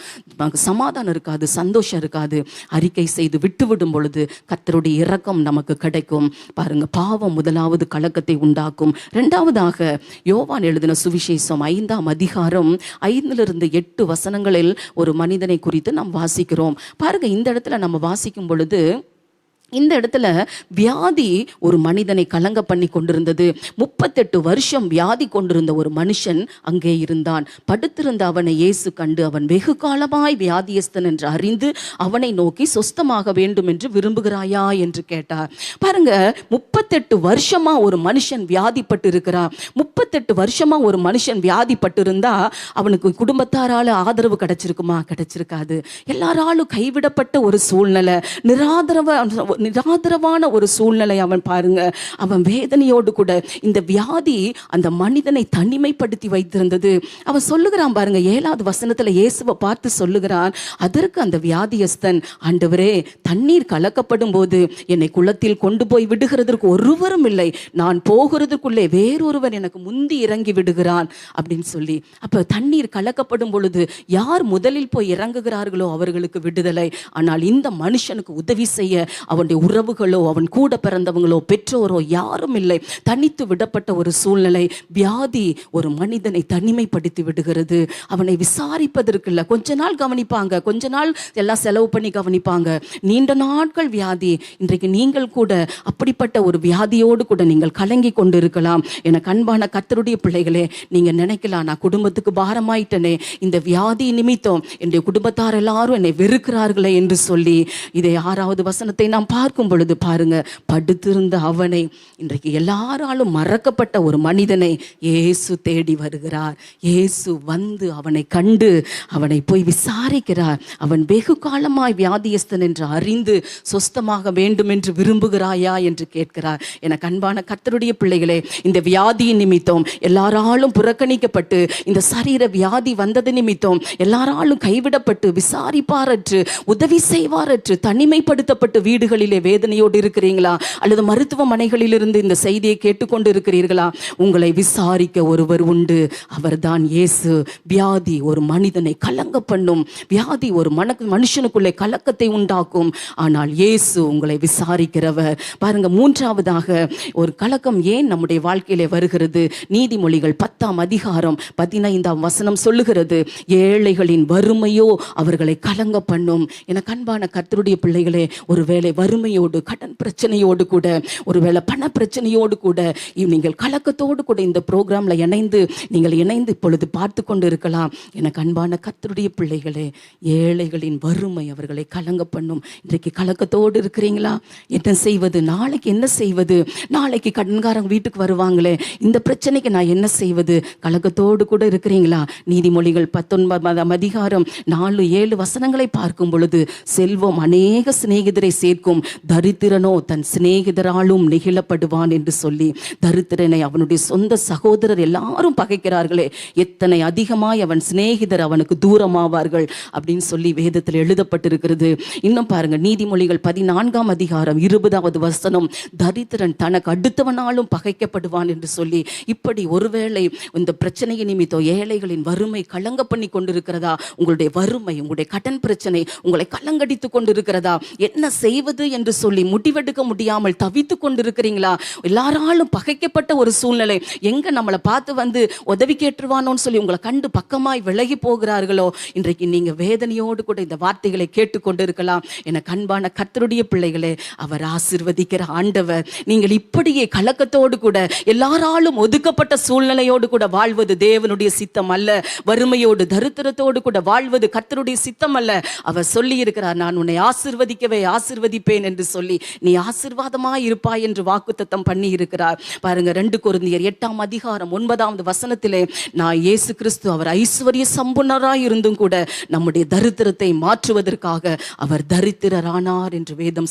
[SPEAKER 2] சமாதானம் இருக்காது, சந்தோஷம் இருக்காது. அறிக்கை செய்து விட்டுவிடும் பொழுது கர்த்தருடைய இரக்கம் நமக்கு கிடைக்கும். பாருங்க, பாவம் முதலாவது கலக்கத்தை உண்டாக்கும். இரண்டாவதாக யோவான் எழுதின சுவிசேஷம் 5ஆம் அதிகாரம் 5லிருந்து 8 வசனங்களில் ஒரு மனிதனை குறித்து நாம் வாசிக்கிறோம். பாருங்க, இந்த இடத்துல நம்ம வாசிக்கும் பொழுது இந்த இடத்துல வியாதி ஒரு மனிதனை கலங்க பண்ணி கொண்டிருந்தது. 38 வருஷம் வியாதி கொண்டிருந்த ஒரு மனுஷன் அங்கே இருந்தான். படுத்திருந்த அவனை இயேசு கண்டு அவன் வெகு காலமாய் வியாதியஸ்தன் என்று அறிந்து அவனை நோக்கி சொஸ்தமாக வேண்டும் என்று விரும்புகிறாயா என்று கேட்டார். பாருங்க, 38 வருஷமா ஒரு மனுஷன் வியாதிப்பட்டு இருக்கிறான். 38 வருஷமா ஒரு மனுஷன் வியாதிப்பட்டு இருந்தா அவனுக்கு குடும்பத்தாரால ஆதரவு கிடைச்சிருக்குமா? கிடைச்சிருக்காது. எல்லாராலும் கைவிடப்பட்ட ஒரு சூழ்நிலை, நிராதரவான ஒரு சூழ்நிலை. அவன் பாருங்க, அவன் வேதனையோடு கூட இந்த வியாதி அந்த மனிதனை தனிமைப்படுத்தி வைத்திருந்தது. அவன் சொல்லுகிறான் பாருங்க, 7வது வசனத்துல இயேசுவை பார்த்து சொல்லுகிறான், அதற்கு அந்த வியாதியஸ்தன், ஆண்டவரே, தண்ணீர் கலக்கப்படும் போது என்னை குளத்தில் கொண்டு போய் விடுகிறதற்கு ஒருவரும் இல்லை, நான் போகிறதுக்குள்ளே வேறொருவன் எனக்கு முந்தி இறங்கி விடுகிறான் அப்படின்னு சொல்லி. அப்ப தண்ணீர் கலக்கப்படும் பொழுது யார் முதலில் போய் இறங்குகிறார்களோ அவர்களுக்கு விடுதலை. ஆனால் இந்த மனுஷனுக்கு உதவி செய்ய அவனுடைய உறவுகளோ அவன் கூட பிறந்தவங்களோ பெற்றோரோ யாரும் இல்லை. தனித்து விடப்பட்ட ஒரு சூழ்நிலை. வியாதி ஒரு மனிதனை தனிமைப்படுத்தி விடுகிறது. அவனை விசாரிப்பதற்கு இல்லை. கொஞ்ச நாள் கவனிப்பாங்க, கொஞ்ச நாள் எல்லாம் செலவு பண்ணி கவனிப்பாங்க. நீண்ட நாட்கள் வியாதி. இன்றைக்கு நீங்கள் கூட அப்படிப்பட்ட ஒரு வியாதியோடு கூட நீங்கள் கலங்கி கொண்டு இருக்கலாம். என அன்பான கர்த்தருடைய பிள்ளைகளே, நீங்க நினைக்கலாம், நான் குடும்பத்துக்கு பாரமாயிட்டனே, இந்த வியாதி நிமித்தம் என்னுடைய குடும்பத்தார் எல்லாரும் என்னை வெறுக்கிறார்களே என்று சொல்லி. இதை 6வது வசனத்தை நாம் பார்க்கும் பொழுது பாருங்க, படுத்திருந்த அவனை, இன்றைக்கு எல்லாராலும் மறக்கப்பட்ட ஒரு மனிதனை இயேசு தேடி வருகிறார். இயேசு வந்து அவனை கண்டு அவனை போய் விசாரிக்கிறார். அவன் வெகு காலமாய் வியாதியஸ்தன் என்று அறிந்து சொஸ்தமாக வேண்டும் என்று விரும்புகிறாயா என்று கேட்கிறார். எனக்கு அன்பான கர்த்தருடைய பிள்ளைகளே, இந்த வியாதியின் நிமித்தம் எல்லாராலும் புறக்கணிக்கப்பட்டு, இந்த சரீர வியாதி வந்தது நிமித்தம் எல்லாராலும் கைவிடப்பட்டு, விசாரிப்பாரற்று, உதவி செய்வாரற்று, தனிமைப்படுத்தப்பட்டு வீடுகளிலே வேதனையோடு இருக்கிறீங்களா? அல்லது மருத்துவமனைகளிலிருந்து இந்த செய்தியை கேட்டுக்கொண்டு இருக்கிறீர்களா? உங்களை விசாரிக்க ஒருவர் உண்டு, அவர்தான் இயேசு. வியாதி ஒரு மனிதனை கலங்க பண்ணும். வியாதி ஒரு மனுஷனுக்குள்ளே கலக்கத்தை உண்டாக்கும். ஆனால் இயேசு உங்களை விசாரிக்கிறவர். பாருங்க, 3வதாக ஒரு கலக்கம் ஏன் நம்முடைய வாழ்க்கையிலே வருகிறது? நீதிமொழிகள் 10ஆம் அதிகாரம் 15ஆம் வசனம் சொல்லுகிறது, ஏழைகளின் வறுமையோ அவர்களை கலங்க பண்ணும். என அன்பான கர்த்தருடைய பிள்ளைகளே, ஒருவேளை வறுமையோடு, கடன் பிரச்சனையோடு கூட, ஒருவேளை பண பிரச்சனையோடு கூட நீங்கள் கலக்கத்தோடு கூட இந்த ப்ரோக்ராம்ல நீங்கள் இணைந்து இப்பொழுது பார்த்து கொண்டு இருக்கலாம். எனக்கு அன்பான கர்த்தருடைய பிள்ளைகளே, ஏழைகளின் வறுமை அவர்களை கலங்க பண்ணும். இன்றைக்கு கலக்கத்தோடு இருக்கிறீங்களா? என்ன செய்வது? நாளைக்கு என்ன செய்வது? நாளைக்கு கடன்காரங்க வீட்டுக்கு வருவாங்களே, இந்த பிரச்சனைக்கு நான் என்ன செய்வது? கலக்கத்தோடு கூட இருக்கிறீங்களா? நீதிமொழிகள் 19ஆம் அதிகாரம் 4-7 வசனங்களை பார்க்கும் பொழுது, செல்வம் அநேக சிநேகிதரை சேர்க்கும், தரித்திரனோ தன் சிநேகிதராலும் நெகிழப்படுவான் என்று சொல்லி. தரித்திரனை அவனுடைய சொந்த சகோதரர் எல்லாரும் பகைக்கிறார்களே, எத்தனை அதிகமாய் அவன் சிநேகிதர் அவனுக்கு தூரமாவார்கள் அப்படின்னு சொல்லி வேதத்தில் எழுதப்பட்டிருக்கிறது. இன்னும் பாருங்க, நீதிமொழிகள் 14ஆம் அதிகாரம் 20வது வசனம், தரித்திரன் தனக்கு அடுத்தவனாலும் பகைக்கப்படுவான் என்று சொல்லி. இப்படி ஒருவேளை இந்த பிரச்சனையை நிமித்தம் ஏழைகளின் வறுமை கலங்க பண்ணி கொண்டிருக்கிறதா? உங்களுடைய வறுமை, உங்களுடைய கடன் பிரச்சனை உங்களை கலங்கடித்து கொண்டிருக்கிறதா? என்ன செய்வது என்று சொல்லி முடிவெடுக்க முடியாமல் தவித்து கொண்டிருக்கிறீங்களா? எல்லாராலும் பகைக்கப்பட்ட ஒரு சூழ்நிலை. எங்க நம்மளை பார்த்து வந்து உதவி கேட்டுருவானோன்னு சொல்லி உங்களை கண்டு பக்கமாய் விலகி போகிறார்களோ? இன்றைக்கு நீங்க வேதனையோடு கூட இந்த வார்த்தைகளை கேட்டுக்கொண்டு இருக்கலாம். என அன்பான கர்த்தருடைய பிள்ளைகளே, அவர் ஆசீர்வதிக்கிற ஆண்டவர். நீங்கள் இப்படியே கலக்கத்தோடு கூட, எல்லாராலும் ஒதுக்கப்பட்ட சூழ்நிலையோடு கூட வாழ்வது தேவனுடைய சித்தம் அல்ல. வறுமையோடு, தரித்திரத்தோடு கூட வாழ்வது கர்த்தருடைய சித்தம் அல்ல. அவர் சொல்லி இருக்கிறார், நான் உன்னை ஆசீர்வதிக்கவே ஆசீர்வதிப்பேன் என்று சொல்லி, நீ ஆசீர்வாதமாய் இருப்பாய் என்று வாக்குத்தத்தம் பண்ணி இருக்கிறார். பாருங்க, 2 கொரிந்தியர் 8ஆம் அதிகாரம் 9வது வசனத்திலே, நான் இயேசு கிறிஸ்து அவர் ஐஸ்வர்ய சம்பன்னராய் இருந்தும் கூட நம்முடைய தரித்திரத்தை மாற்றுவதற்காக அவர் தரித்திரரானார் என்று வேதம்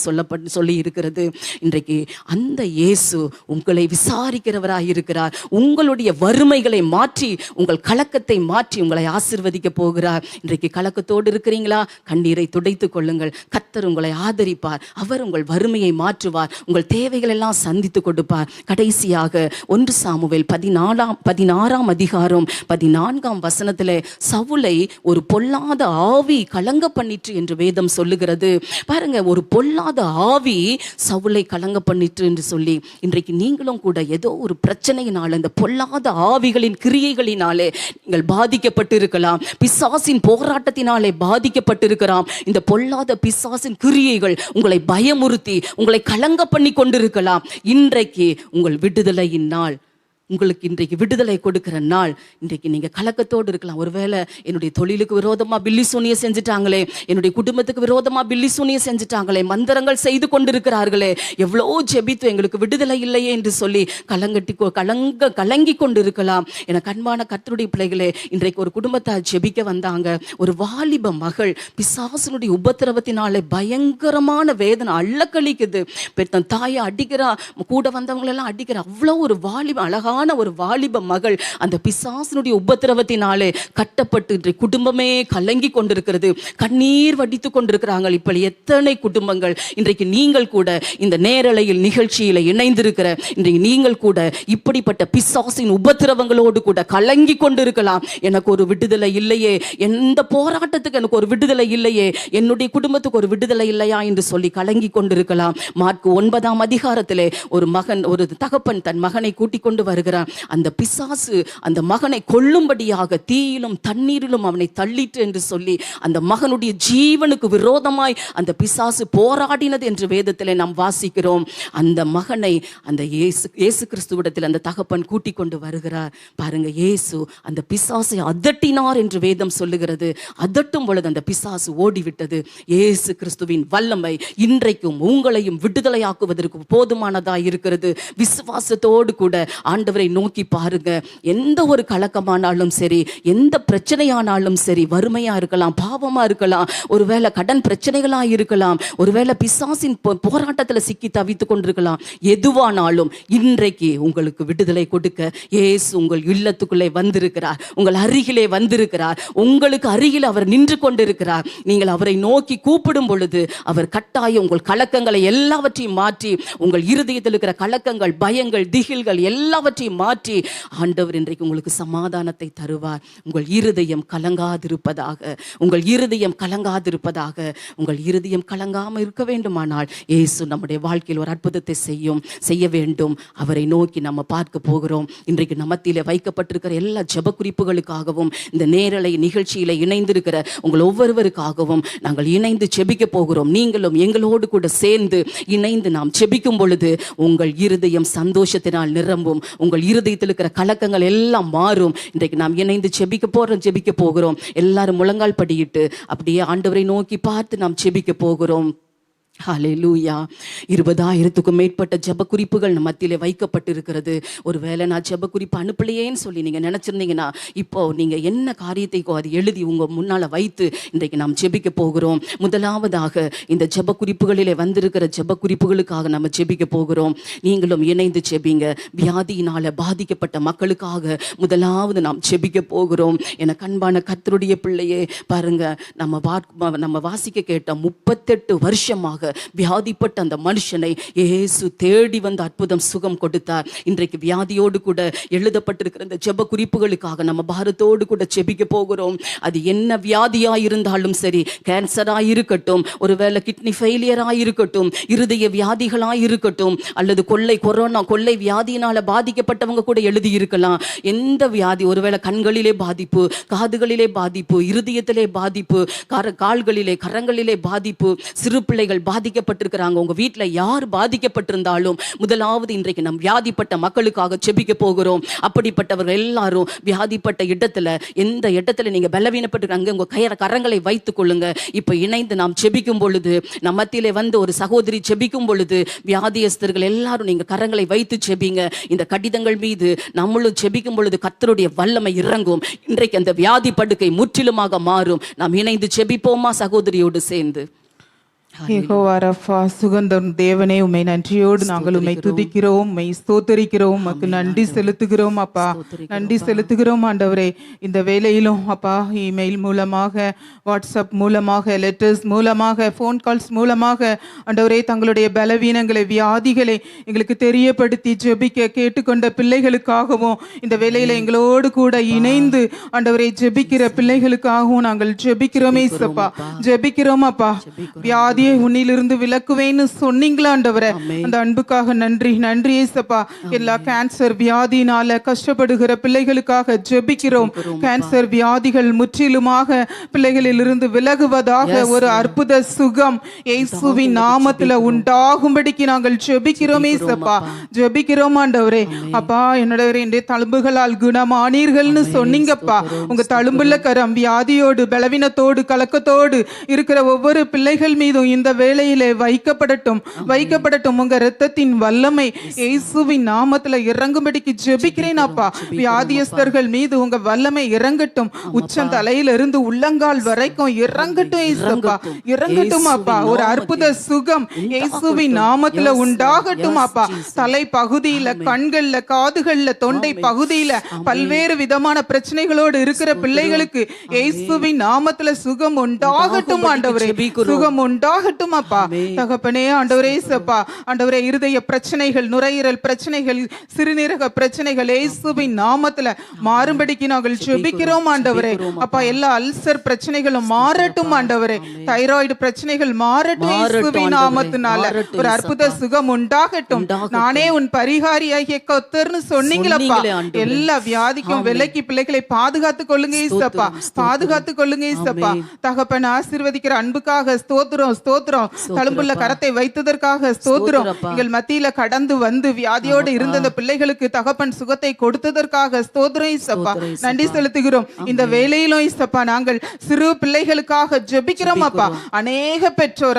[SPEAKER 2] சொல்லி இருக்கிறது. இன்றைக்கு அந்த இயேசு உங்களை விசாரிக்கிறவராய் இருக்கிறார். உங்களுடைய வறுமைகளை மாற்றி, உங்கள் கலக்கத்தை மாற்றி உங்களை ஆசீர்வதிக்க போகிறார். இன்றைக்கு கலக்கத்தோடு இருக்கிறீங்களா? கண்ணீரை துடைத்துக் கொள்ளுங்கள். கர்த்தர் உங்களை ஆதரிப்பார். அவர் உங்கள் வறுமையை மாற்றுவார். உங்கள் தேவைகள் எல்லாம் சந்தித்து கொடுப்பார். கடைசியாக 1 சாமுவேல் 16ஆம் அதிகாரம் 14ஆம் வசனத்திலே, சவுலை ஒரு பொல்லாத ஆவி கலங்க பண்ணிற்று என்று வேதம் சொல்லுகிறது. பாருங்க, ஒரு பொல்லாத ஆவி சவுலை கலங்க பண்ணிற்று என்று சொல்லி. இன்றைக்கு நீங்களும் கூட ஏதோ ஒரு பிரச்சனையினால, இந்த பொல்லாத ஆவிகளின் கிரியைகளினாலே நீங்கள் பாதிக்கப்பட்டு இருக்கலாம். பிசாசின் போராட்டத்தினாலே பாதிக்கப்பட்டிருக்கலாம். இந்த பொல்லாத பிசாசின் கிரியைகள் உங்களை பயமுறுத்தி, உங்களை கலங்க பண்ணி கொண்டிருக்கலாம். இன்றைக்கு உங்கள் விடுதலையின் நாள். உங்களுக்கு இன்றைக்கு விடுதலை கொடுக்கிற நாள். இன்றைக்கு நீங்க கலக்கத்தோடு இருக்கலாம். ஒருவேளை என்னுடைய தொழிலுக்கு விரோதமா பில்லி சூனிய செஞ்சுட்டாங்களே, என்னுடைய குடும்பத்துக்கு விரோதமா பில்லி சூனிய செஞ்சுட்டாங்களே, மந்திரங்கள் செய்து கொண்டிருக்கிறார்களே, எவ்வளோ ஜெபித்து எங்களுக்கு விடுதலை இல்லையே என்று சொல்லி கலங்கி கொண்டு இருக்கலாம். என கண்பான கர்த்தருடைய பிள்ளைகளே, இன்றைக்கு ஒரு குடும்பத்தார் ஜெபிக்க வந்தாங்க. ஒரு வாலிப மகள் பிசாசனுடைய உபத்திரவத்தினாலே பயங்கரமான வேதனை அள்ளக்களிக்குது. தன் தாயை அடிக்கிறா, கூட வந்தவங்களெல்லாம் அடிக்கிறா. அவ்வளோ ஒரு அழகான ஒரு வாலிப மகள் அந்த பிசாசனுடைய உபத்திரவத்தினாலே கட்டப்பட்டு இன்றைக்கு குடும்பமே கலங்கி கொண்டிருக்கிறது, கண்ணீர் வடித்து கொண்டிருக்கிறாங்க. இப்படி எத்தனை குடும்பங்கள் இன்றைக்கு நீங்கள் கூட இந்த நேரலையில் நிகழ்ச்சியில இணைந்திருக்கிற இன்றைக்கு நீங்கள் கூட இப்படிப்பட்ட பிசாசின் உபத்திரவங்களோடு கூட கலங்கி கொண்டிருக்கலாம். எனக்கு ஒரு விடுதலை இல்லையே, எந்த போராட்டத்துக்கு எனக்கு ஒரு விடுதலை இல்லையே, என்னுடைய குடும்பத்துக்கு ஒரு விடுதலை இல்லையா என்று சொல்லி கலங்கி கொண்டிருக்கலாம். மார்க் 9ஆம் அதிகாரத்திலே ஒரு தகப்பன் தன் மகனை கூட்டிக் கொண்டு வருகிறான். அந்த பிசாசு அந்த மகனை கொல்லும்படியாக தீயிலும் தண்ணீரிலும் அவனை தள்ளிட்டு என்று சொல்லி அந்த மகனுடைய ஜீவனுக்கு விரோதமாய் அந்த பிசாசு போராடினது என்று வேதத்திலே நாம் வாசிக்கிறோம். அந்த மகனை அந்த இயேசு கிறிஸ்துவிடத்தில் அந்த தகப்பன் கூட்டிக் கொண்டு வருகிறார். பாருங்க, இயேசு அந்த பிசாசை அதட்டினார் என்று வேதம் சொல்லுகிறது. அதட்டும் பொழுது அந்த பிசாசு ஓடிவிட்டது. இயேசு கிறிஸ்துவின் வல்லமை இன்றைக்கும் உங்களையும் விடுதலையாக்குவதற்கு போதுமானதாய் இருக்கிறது. விசுவாசத்தோடு கூட ஆண்டவரை நோக்கி பாருங்க. எந்த ஒரு கலக்கமானாலும் சரி, எந்த பிரச்சனையானாலும் சரி, வறுமையா இருக்கலாம், பாவமா இருக்கலாம், ஒருவேளை கடன் பிரச்சனைகளா இருக்கலாம், ஒருவேளை பிசாசின் போராட்டத்தில் சிக்கி தவித்துக் கொண்டிருக்கலாம். எதுவானாலும் இன்றைக்கு உங்களுக்கு விடுதலை கொடுக்க இயேசு உங்கள் இல்லத்துக்குள்ளே வந்திருக்கிறார், உங்கள் அருகிலே வந்திருக்கிறார். உங்களுக்கு அருகில் அவர் நின்று கொண்டிருக்கிறார். நீங்கள் அவரை நோக்கி கூப்பிடும் பொழுது அவர் கட்டாயம் உங்கள் கலக்கங்களை எல்லாவற்றையும் மாற்றி, உங்கள் இருதயத்தில் இருக்கிற கலக்கங்கள், பயங்கள், திகில்கள் எல்லாவற்றையும் மாற்றி ஆண்டவர் இன்றைக்கு உங்களுக்கு சமாதானத்தை தருவார். உங்கள் இருதயம் கலங்காதிருப்பதாக, உங்கள் இருதயம் கலங்காதிருப்பதாக. உங்கள் இருதயம் கலங்காமல் இருக்க வேண்டுமானால் இயேசு நம்முடைய வாழ்க்கையில் ஒரு அற்புதத்தை செய்ய வேண்டும். அவரை நோக்கி நம்ம பார்க்க போகிறோம். இன்றைக்கு நம்மத்திலே வைக்கப்பட்டிருக்கிற எல்லா ஜெப குறிப்புகளுக்காகவும், இந்த நேரலை நிகழ்ச்சியில இணைந்திருக்கிற உங்கள் ஒவ்வொருவருக்காகவும் நாங்கள் இணைந்து ஜெபிக்க போகிறோம். நீங்களும் எங்களோடு கூட சேர்ந்து இணைந்து நாம் ஜெபிக்கும் பொழுது உங்கள் இருதயம் சந்தோஷத்தினால் நிரம்பும். உங்கள் இருதயத்தில் இருக்கிற கலக்கங்கள் எல்லாம் மாறும். இன்றைக்கு நாம் இணைந்து ஜெபிக்க போகிறோம். எல்லாரும் முழங்கால் படியிட்டு அப்படியே ஆண்டவரை நோக்கி பார்த்து நாம் ஜெபிக்க போகிறோம். ஹல்லேலூயா. 20,000க்கும் மேற்பட்ட ஜெப குறிப்புகள் நம்ம மத்தியிலே வைக்கப்பட்டிருக்கிறது. ஒருவேளை நான் ஜெப குறிப்பு அனுப்பலையேன்னு சொல்லி நீங்க நினைச்சிருந்தீங்கன்னா, இப்போ நீங்க என்ன காரியத்தைக்கோ அது எழுதி உங்க முன்னால வைத்து இன்றைக்கு நாம் ஜெபிக்க போகிறோம். முதலாவதாக இந்த ஜெப குறிப்புகளிலே வந்திருக்கிற ஜெப குறிப்புகளுக்காக நம்ம ஜெபிக்க போகிறோம். நீங்களும் இணைந்து ஜெபிங்க. வியாதியினால பாதிக்கப்பட்ட மக்களுக்காக முதலாவது நாம் ஜெபிக்க போகிறோம். என கண்பான கர்த்தருடைய பிள்ளையே, பாருங்க, நம்ம வாசிக்க கேட்ட 38 வருஷமாக வியாதிப்பட்ட அந்த மனுஷனை இயேசு தேடி வந்து அற்புதம் சுகம் கொடுத்தார். இன்றைக்கு வியாதியோடு கூட எழுதப்பட்டிருக்கிற இந்த ஜெப குறிப்புகளுக்காக நம்ம பாரத்தோடு கூட ஜெபிக்க போகிறோம். அது என்ன வியாதியா இருந்தாலும் சரி, கேன்சரா இருக்கட்டும், ஒருவேளை கிட்னி ஃபெயிலியரா இருக்கட்டும், இருதய வியாதிகளா இருக்கட்டும், அல்லது கொள்ளை வியாதியினால பாதிக்கப்பட்டவங்க கூட எழுதி இருக்கலாம். எந்த வியாதி, ஒருவேளை கண்களிலே பாதிப்பு, காதுகளிலே பாதிப்பு, இருதயத்திலே பாதிப்பு, கால்களிலே கரங்களிலே பாதிப்பு, சிறு பிள்ளைகள் பாதிக்கப்பட்டிருக்கிறாங்க. உங்க வீட்டுல யார் பாதிக்கப்பட்டிருந்தாலும் முதலாவது இன்றைக்கு நம் வியாதிப்பட்ட மக்களுக்காக ஜெபிக்க போகிறோம். அப்படிப்பட்டவர்கள் எல்லாரும் வியாதிப்பட்ட இடத்துல, எந்த இடத்துல நீங்க பலவீனப்பட்டிருக்காங்க, உங்க கரங்களை வைத்துக் கொள்ளுங்க. இப்ப இணைந்து நாம் ஜெபிக்கும் பொழுது, நம்ம மத்தியிலே வந்து ஒரு சகோதரி ஜெபிக்கும் பொழுது, வியாதியஸ்தர்கள் எல்லாரும் நீங்க கரங்களை வைத்து ஜெபிங்க. இந்த கடிதங்கள் மீது நம்மளும் ஜெபிக்கும் பொழுது கர்த்தருடைய வல்லமை இறங்கும். இன்றைக்கு அந்த வியாதி படுக்கை முற்றிலுமாக மாறும். நாம் இணைந்து ஜெபிப்போமா சகோதரியோடு சேர்ந்து?
[SPEAKER 4] யெகோவா ரஃபா, சுகந்தம் தேவனே, உம்மை நன்றியோடு நாங்கள் உம்மை துதிக்கிறோம், உம்மை ஸ்தோத்தரிக்கிறோம், உமக்கு நன்றி செலுத்துகிறோம் அப்பா, நன்றி செலுத்துகிறோம் ஆண்டவரே. இந்த வேளையிலும் அப்பா, இமெயில் மூலமாக, வாட்ஸ்அப் மூலமாக, லெட்டர்ஸ் மூலமாக, ஃபோன் கால்ஸ் மூலமாக ஆண்டவரே தங்களுடைய பலவீனங்களை, வியாதிகளை எங்களுக்கு தெரியப்படுத்தி ஜெபிக்க கேட்டுக்கொண்ட பிள்ளைகளுக்காகவும், இந்த வேளையில எங்களோடு கூட இணைந்து ஆண்டவரை ஜெபிக்கிற பிள்ளைகளுக்காகவும் நாங்கள் ஜெபிக்கிறோமே சப்பா, ஜெபிக்கிறோம் அப்பா. வியாதி வியாதியை உன்னிலிருந்து விலக்குவேன்னு சொன்னீங்களா ஆண்டவரே. அந்த அன்புக்காக நன்றி. நன்றி ஏசப்பா. எல்லா கேன்சர் வியாதியினால கஷ்டப்படுகிற பிள்ளைகளுக்காக ஜெபிக்கிறோம். கேன்சர் வியாதிகள் முற்றிலுமாக பிள்ளைகளிலிருந்து விலகுவதாக ஒரு அற்புத சுகம் இயேசுவின் நாமத்துல உண்டாகும்படிக்கு நாங்கள் ஜெபிக்கிறோம் ஏசப்பா. ஜெபிக்கிறோம் ஆண்டவரே. அப்பா என்னோட தழும்புகளால் குணமானீர்கள்னு சொன்னீங்கப்பா. உங்க தழும்புள்ள கரம் வியாதியோடு பலவீனத்தோடு கலக்கத்தோடு இருக்கிற ஒவ்வொரு பிள்ளைகள் மீதும் இந்த வேளையிலே வைக்கப்படட்டும், வைக்கப்படட்டும். உங்க இரத்தத்தின் வல்லமை இயேசுவின் நாமத்துல இறங்கும்படிக்கு ஜெபிக்கிறேன் அப்பா. வியாதியஸ்தர்கள் மீது உங்க வல்லமை இறங்கட்டும். உச்சம் தலையிலிருந்து உள்ளங்கால் வரைக்கும் இறங்கட்டும் ஏசப்பா. இறங்கட்டும் அப்பா. ஒரு அற்புத சுகம் இயேசுவின் நாமத்துல உண்டாகட்டும் அப்பா. தலை பகுதியில, கண்கள்ல, காதுகள்ல, தொண்டை பகுதியில பல்வேறு விதமான பிரச்சனைகளோடு இருக்கிற பிள்ளைகளுக்கு இயேசுவின் நாமத்துல சுகம் உண்டாகட்டும் ஆண்டவரே. சுகம் உண்டாகட்டும் அப்பா. தகப்பனே ஆண்டவரே ஏசப்பா. ஆண்டவரே இருதய பிரச்சனைகள், நுரையீரல் பிரச்சனைகள், சிறுநீரக பிரச்சனைகள் இயேசுவின் நாமத்துல மாறும்படிக்கு நாங்கள் ஜெபிக்கிறோம் ஆண்டவரே. அப்பா எல்லா அல்சர் பிரச்சனைகளும் மாறட்டும் ஆண்டவரே. தைராய்டு பிரச்சனைகள் மாறட்டும் இயேசுவின் நாமத்தினால. ஒரு அற்புத சுகம் உண்டாகட்டும். நானே உன் பரிகாரியாகிய கர்த்தர்னு சொன்னீங்களப்பா. எல்லா வியாதிக்கும் விலக்கி பிள்ளைகளை பாதுகாத்துக் கொள்ளுங்க ஏசப்பா. பாதுகாத்துக் கொள்ளுங்க ஏசப்பா. தகப்பன் ஆசீர்வதிக்கிற அன்புக்காக ஸ்தோத்திரம், ஸ்தோத்திரம். தழும்புள்ள கரத்தை வைத்ததற்காக ஸ்தோத்திரம். எங்கள் மத்தியில கடந்து வந்து வியாதியோடு இருந்த அந்த பிள்ளைகளுக்கு தகப்பன் சுகத்தை கொடுத்ததற்காக ஸ்தோத்திரம் ஏசப்பா. நன்றி செலுத்துகிறோம். இந்த வேளையிலும் ஏசப்பா நாங்கள் சிறு பிள்ளைகளுக்காக ஜெபிக்கிறோம் அப்பா. அநேக பெற்றோர்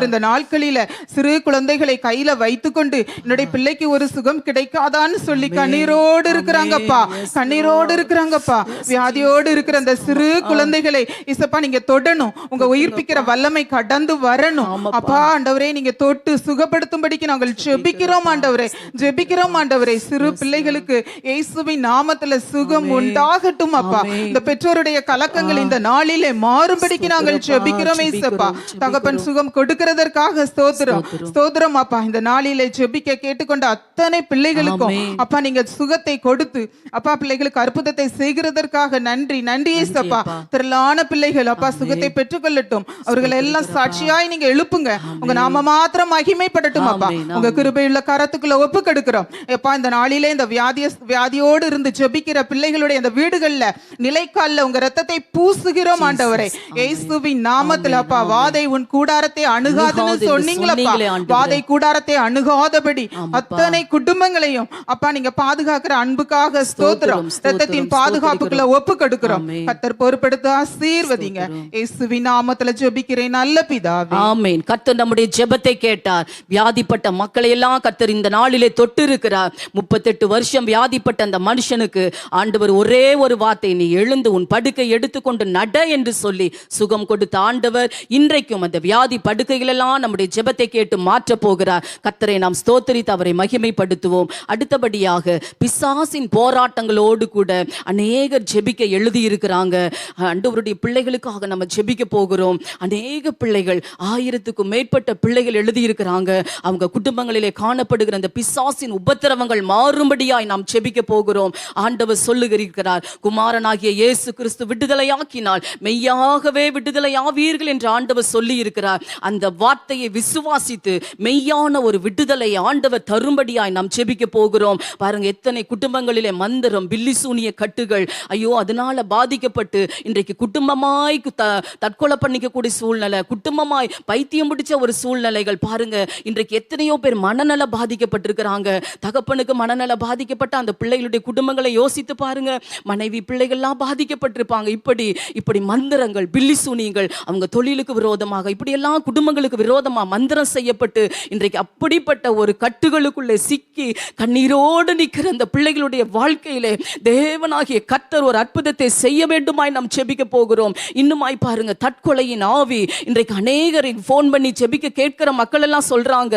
[SPEAKER 4] இந்த நாட்களில சிறு குழந்தைகளை கையில வைத்துக்கொண்டு என்னுடைய பிள்ளைக்கு ஒரு சுகம் கிடைக்காதான்னு சொல்லி கண்ணீரோடு இருக்கிறாங்கப்பா. கண்ணீரோடு இருக்கிறாங்கப்பா. வியாதியோடு இருக்கிற அந்த சிறு குழந்தைகளை இசப்பா நீங்க தொடணும். உங்க உயிர்ப்பிக்கிற வல்லமை கடந்து வரணும் அப்பா. ஆண்டவரே நீங்க தொட்டு சுகப்படுத்தும்படிக்கு நாங்கள் ஜெபிக்கிறோம் ஆண்டவரே. ஜெபிக்கிறோம் ஆண்டவரே. சிறு பிள்ளைகளுக்கு இயேசுவின் நாமத்துல சுகம் உண்டாகட்டும் அப்பா. இந்த பெற்றோருடைய கலக்கங்கள் இந்த நாளிலே மாறும்படிக்கு நாங்கள் ஜெபிக்கிறோம் இயேசுப்பா. தகப்பன் சுகம் கொடுக்கிறதற்காக ஸ்தோத்திரம், ஸ்தோத்திரம் அப்பா. இந்த நாளிலே ஜெபிக்க கேட்டுக்கொண்ட அத்தனை பிள்ளைகளுக்கும் அப்பா நீங்க சுகத்தை கொடுத்து அப்பா பிள்ளைகளுக்கு அற்புதத்தை செய்கிறதற்காக நன்றி. நன்றி இயேசுப்பா. திரளான பிள்ளைகள் அப்பா சுகத்தை பெற்றுக்கொள்ளட்டும். அவர்கள் எல்லாம் சாட்சியாய் நீங்க எழுப்புங்க. உங்க நாம மாத்திரம் மகிமைப்படட்டும் அப்பா. உங்க கிருபையுள்ள கரத்துக்குள்ள ஒப்பு கொடுக்கிறோம் அப்பா. இந்த நாளிலே இந்த வியாதியோடு இருந்து ஜெபிக்கிற பிள்ளைகளுடைய இந்த வீடுகள்ல நிலைக்கால்ல உங்க ரத்தத்தை பூசுகிறோம் ஆண்டவரே. இயேசுவின் நாமத்துல அப்பா. வாதை உன் கூடாரத்தை அணுகாதுன்னு சொன்னீங்களப்பா. வாதை கூடாரத்தை அணுகாதபடி அத்தனை குடும்பங்களையும் அப்பா நீங்க பாதுகாக்கிற அன்புக்காக ஸ்தோத்திரம். ரத்தத்தின் பாதுகாப்புக்குள்ள ஒப்பு கொடுக்கிறோம். கர்த்தர் பொறுப்பெடுத்து ஆசீர்வதிங்க. இயேசுவின் நாமத்துல ஜெபிக்கிறேன் நல்ல பிதாவே.
[SPEAKER 2] ஆமென். கர்த்தர் நம்முடைய ஜெபத்தை கேட்டார். வியாதிப்பட்ட மக்களை எல்லாம் கர்த்தர் இந்த நாளிலே தொட்டு இருக்கிறார். 38 வருஷம் வியாதிப்பட்ட அந்த மனுஷனுக்கு ஆண்டவர் ஒரே ஒரு வார்த்தை, நீ எழுந்து உன் படுக்கை எடுத்துக்கொண்டு நட என்று சொல்லி சுகம் கொடுத்த ஆண்டவர் இன்றைக்கும் அந்த வியாதி படுக்கைகள் எல்லாம் நம்முடைய ஜெபத்தை கேட்டு மாற்ற போகிறார். கர்த்தரை நாம் ஸ்தோத்திரித்து அவரை மகிமைப்படுத்துவோம். அடுத்தபடியாக பிசாசின் போராட்டங்களோடு கூட அநேகர் ஜெபிக்க எழுதி இருக்கிறாங்க. ஆண்டவருடைய பிள்ளைகளுக்காக நம்ம ஜெபிக்க போகிறோம். அநேக பிள்ளைகள், 1000க்கும் மேற்பட்ட பிள்ளைகள் எழுதி இருக்கிறாங்க. அவங்க குடும்பங்களிலே காணப்படுகிற அந்த பிசாசின் உபத்திரவங்கள் மாறும்படியாய் நாம் ஜெபிக்க போகிறோம். ஆண்டவர் சொல்லுகிறார், குமாரனாகிய இயேசு கிறிஸ்து விடுதலையாக்கினால் மெய்யாகவே விடுதலையாவீர்கள் என்று ஆண்டவர் சொல்லி இருக்கிறார். அந்த வார்த்தையை விசுவாசித்து மெய்யான ஒரு விடுதலை ஆண்டவர் தரும்படியாய் நாம் ஜெபிக்க போகிறோம். பாருங்க, எத்தனை குடும்பங்களிலே மந்திரம், பில்லிசூனிய கட்டுகள், ஐயோ அதனால பாதிக்கப்பட்டு இன்றைக்கு குடும்பமாய் தற்கொலை பண்ணிக்கக்கூடிய சூழ்நிலை, குடும்பமாய் பைத்தியம் பிடிச்ச ஒரு சூழ்நிலைகள். பாருங்க, இன்றைக்கு எத்தனையோ பேர் மனநல பாதிக்கப்பட்டிருக்கிறாங்க. தகப்பனுக்கு மனநல பாதிக்கப்பட்ட அந்த பிள்ளைகளுடைய குடும்பங்களை யோசித்து பாருங்க. மனைவி பிள்ளைகள்லாம் பாதிக்கப்பட்டிருப்பாங்க. இப்படி மந்திரங்கள், பில்லிசூனியங்கள், அவங்க தொழிலுக்கு விரோதமாக இப்படி எல்லாம் குடும்பங்களுக்கு விரோதமா மந்திரம் செய்யப்பட்டு இன்றைக்கு அப்படிப்பட்ட ஒரு கட்டுகளுக்குள்ளே சிக்கி கண்ணீரோடு நிற்கிற அந்த பிள்ளைகளுடைய வாழ்க்கையிலே தேவனாகிய கர்த்தர் ஒரு அற்புதத்தை செய்ய வேண்டுமாய் நாம் ஜெபிக்க போகிறோம். இன்னுமாய் பாருங்க, தற்கொலையின் ஆவி இன்றைக்கு அநேகரின் போன் பண்ணி ஜெபிக்க கேட்கிற மக்கள் எல்லாம் சொல்றாங்க,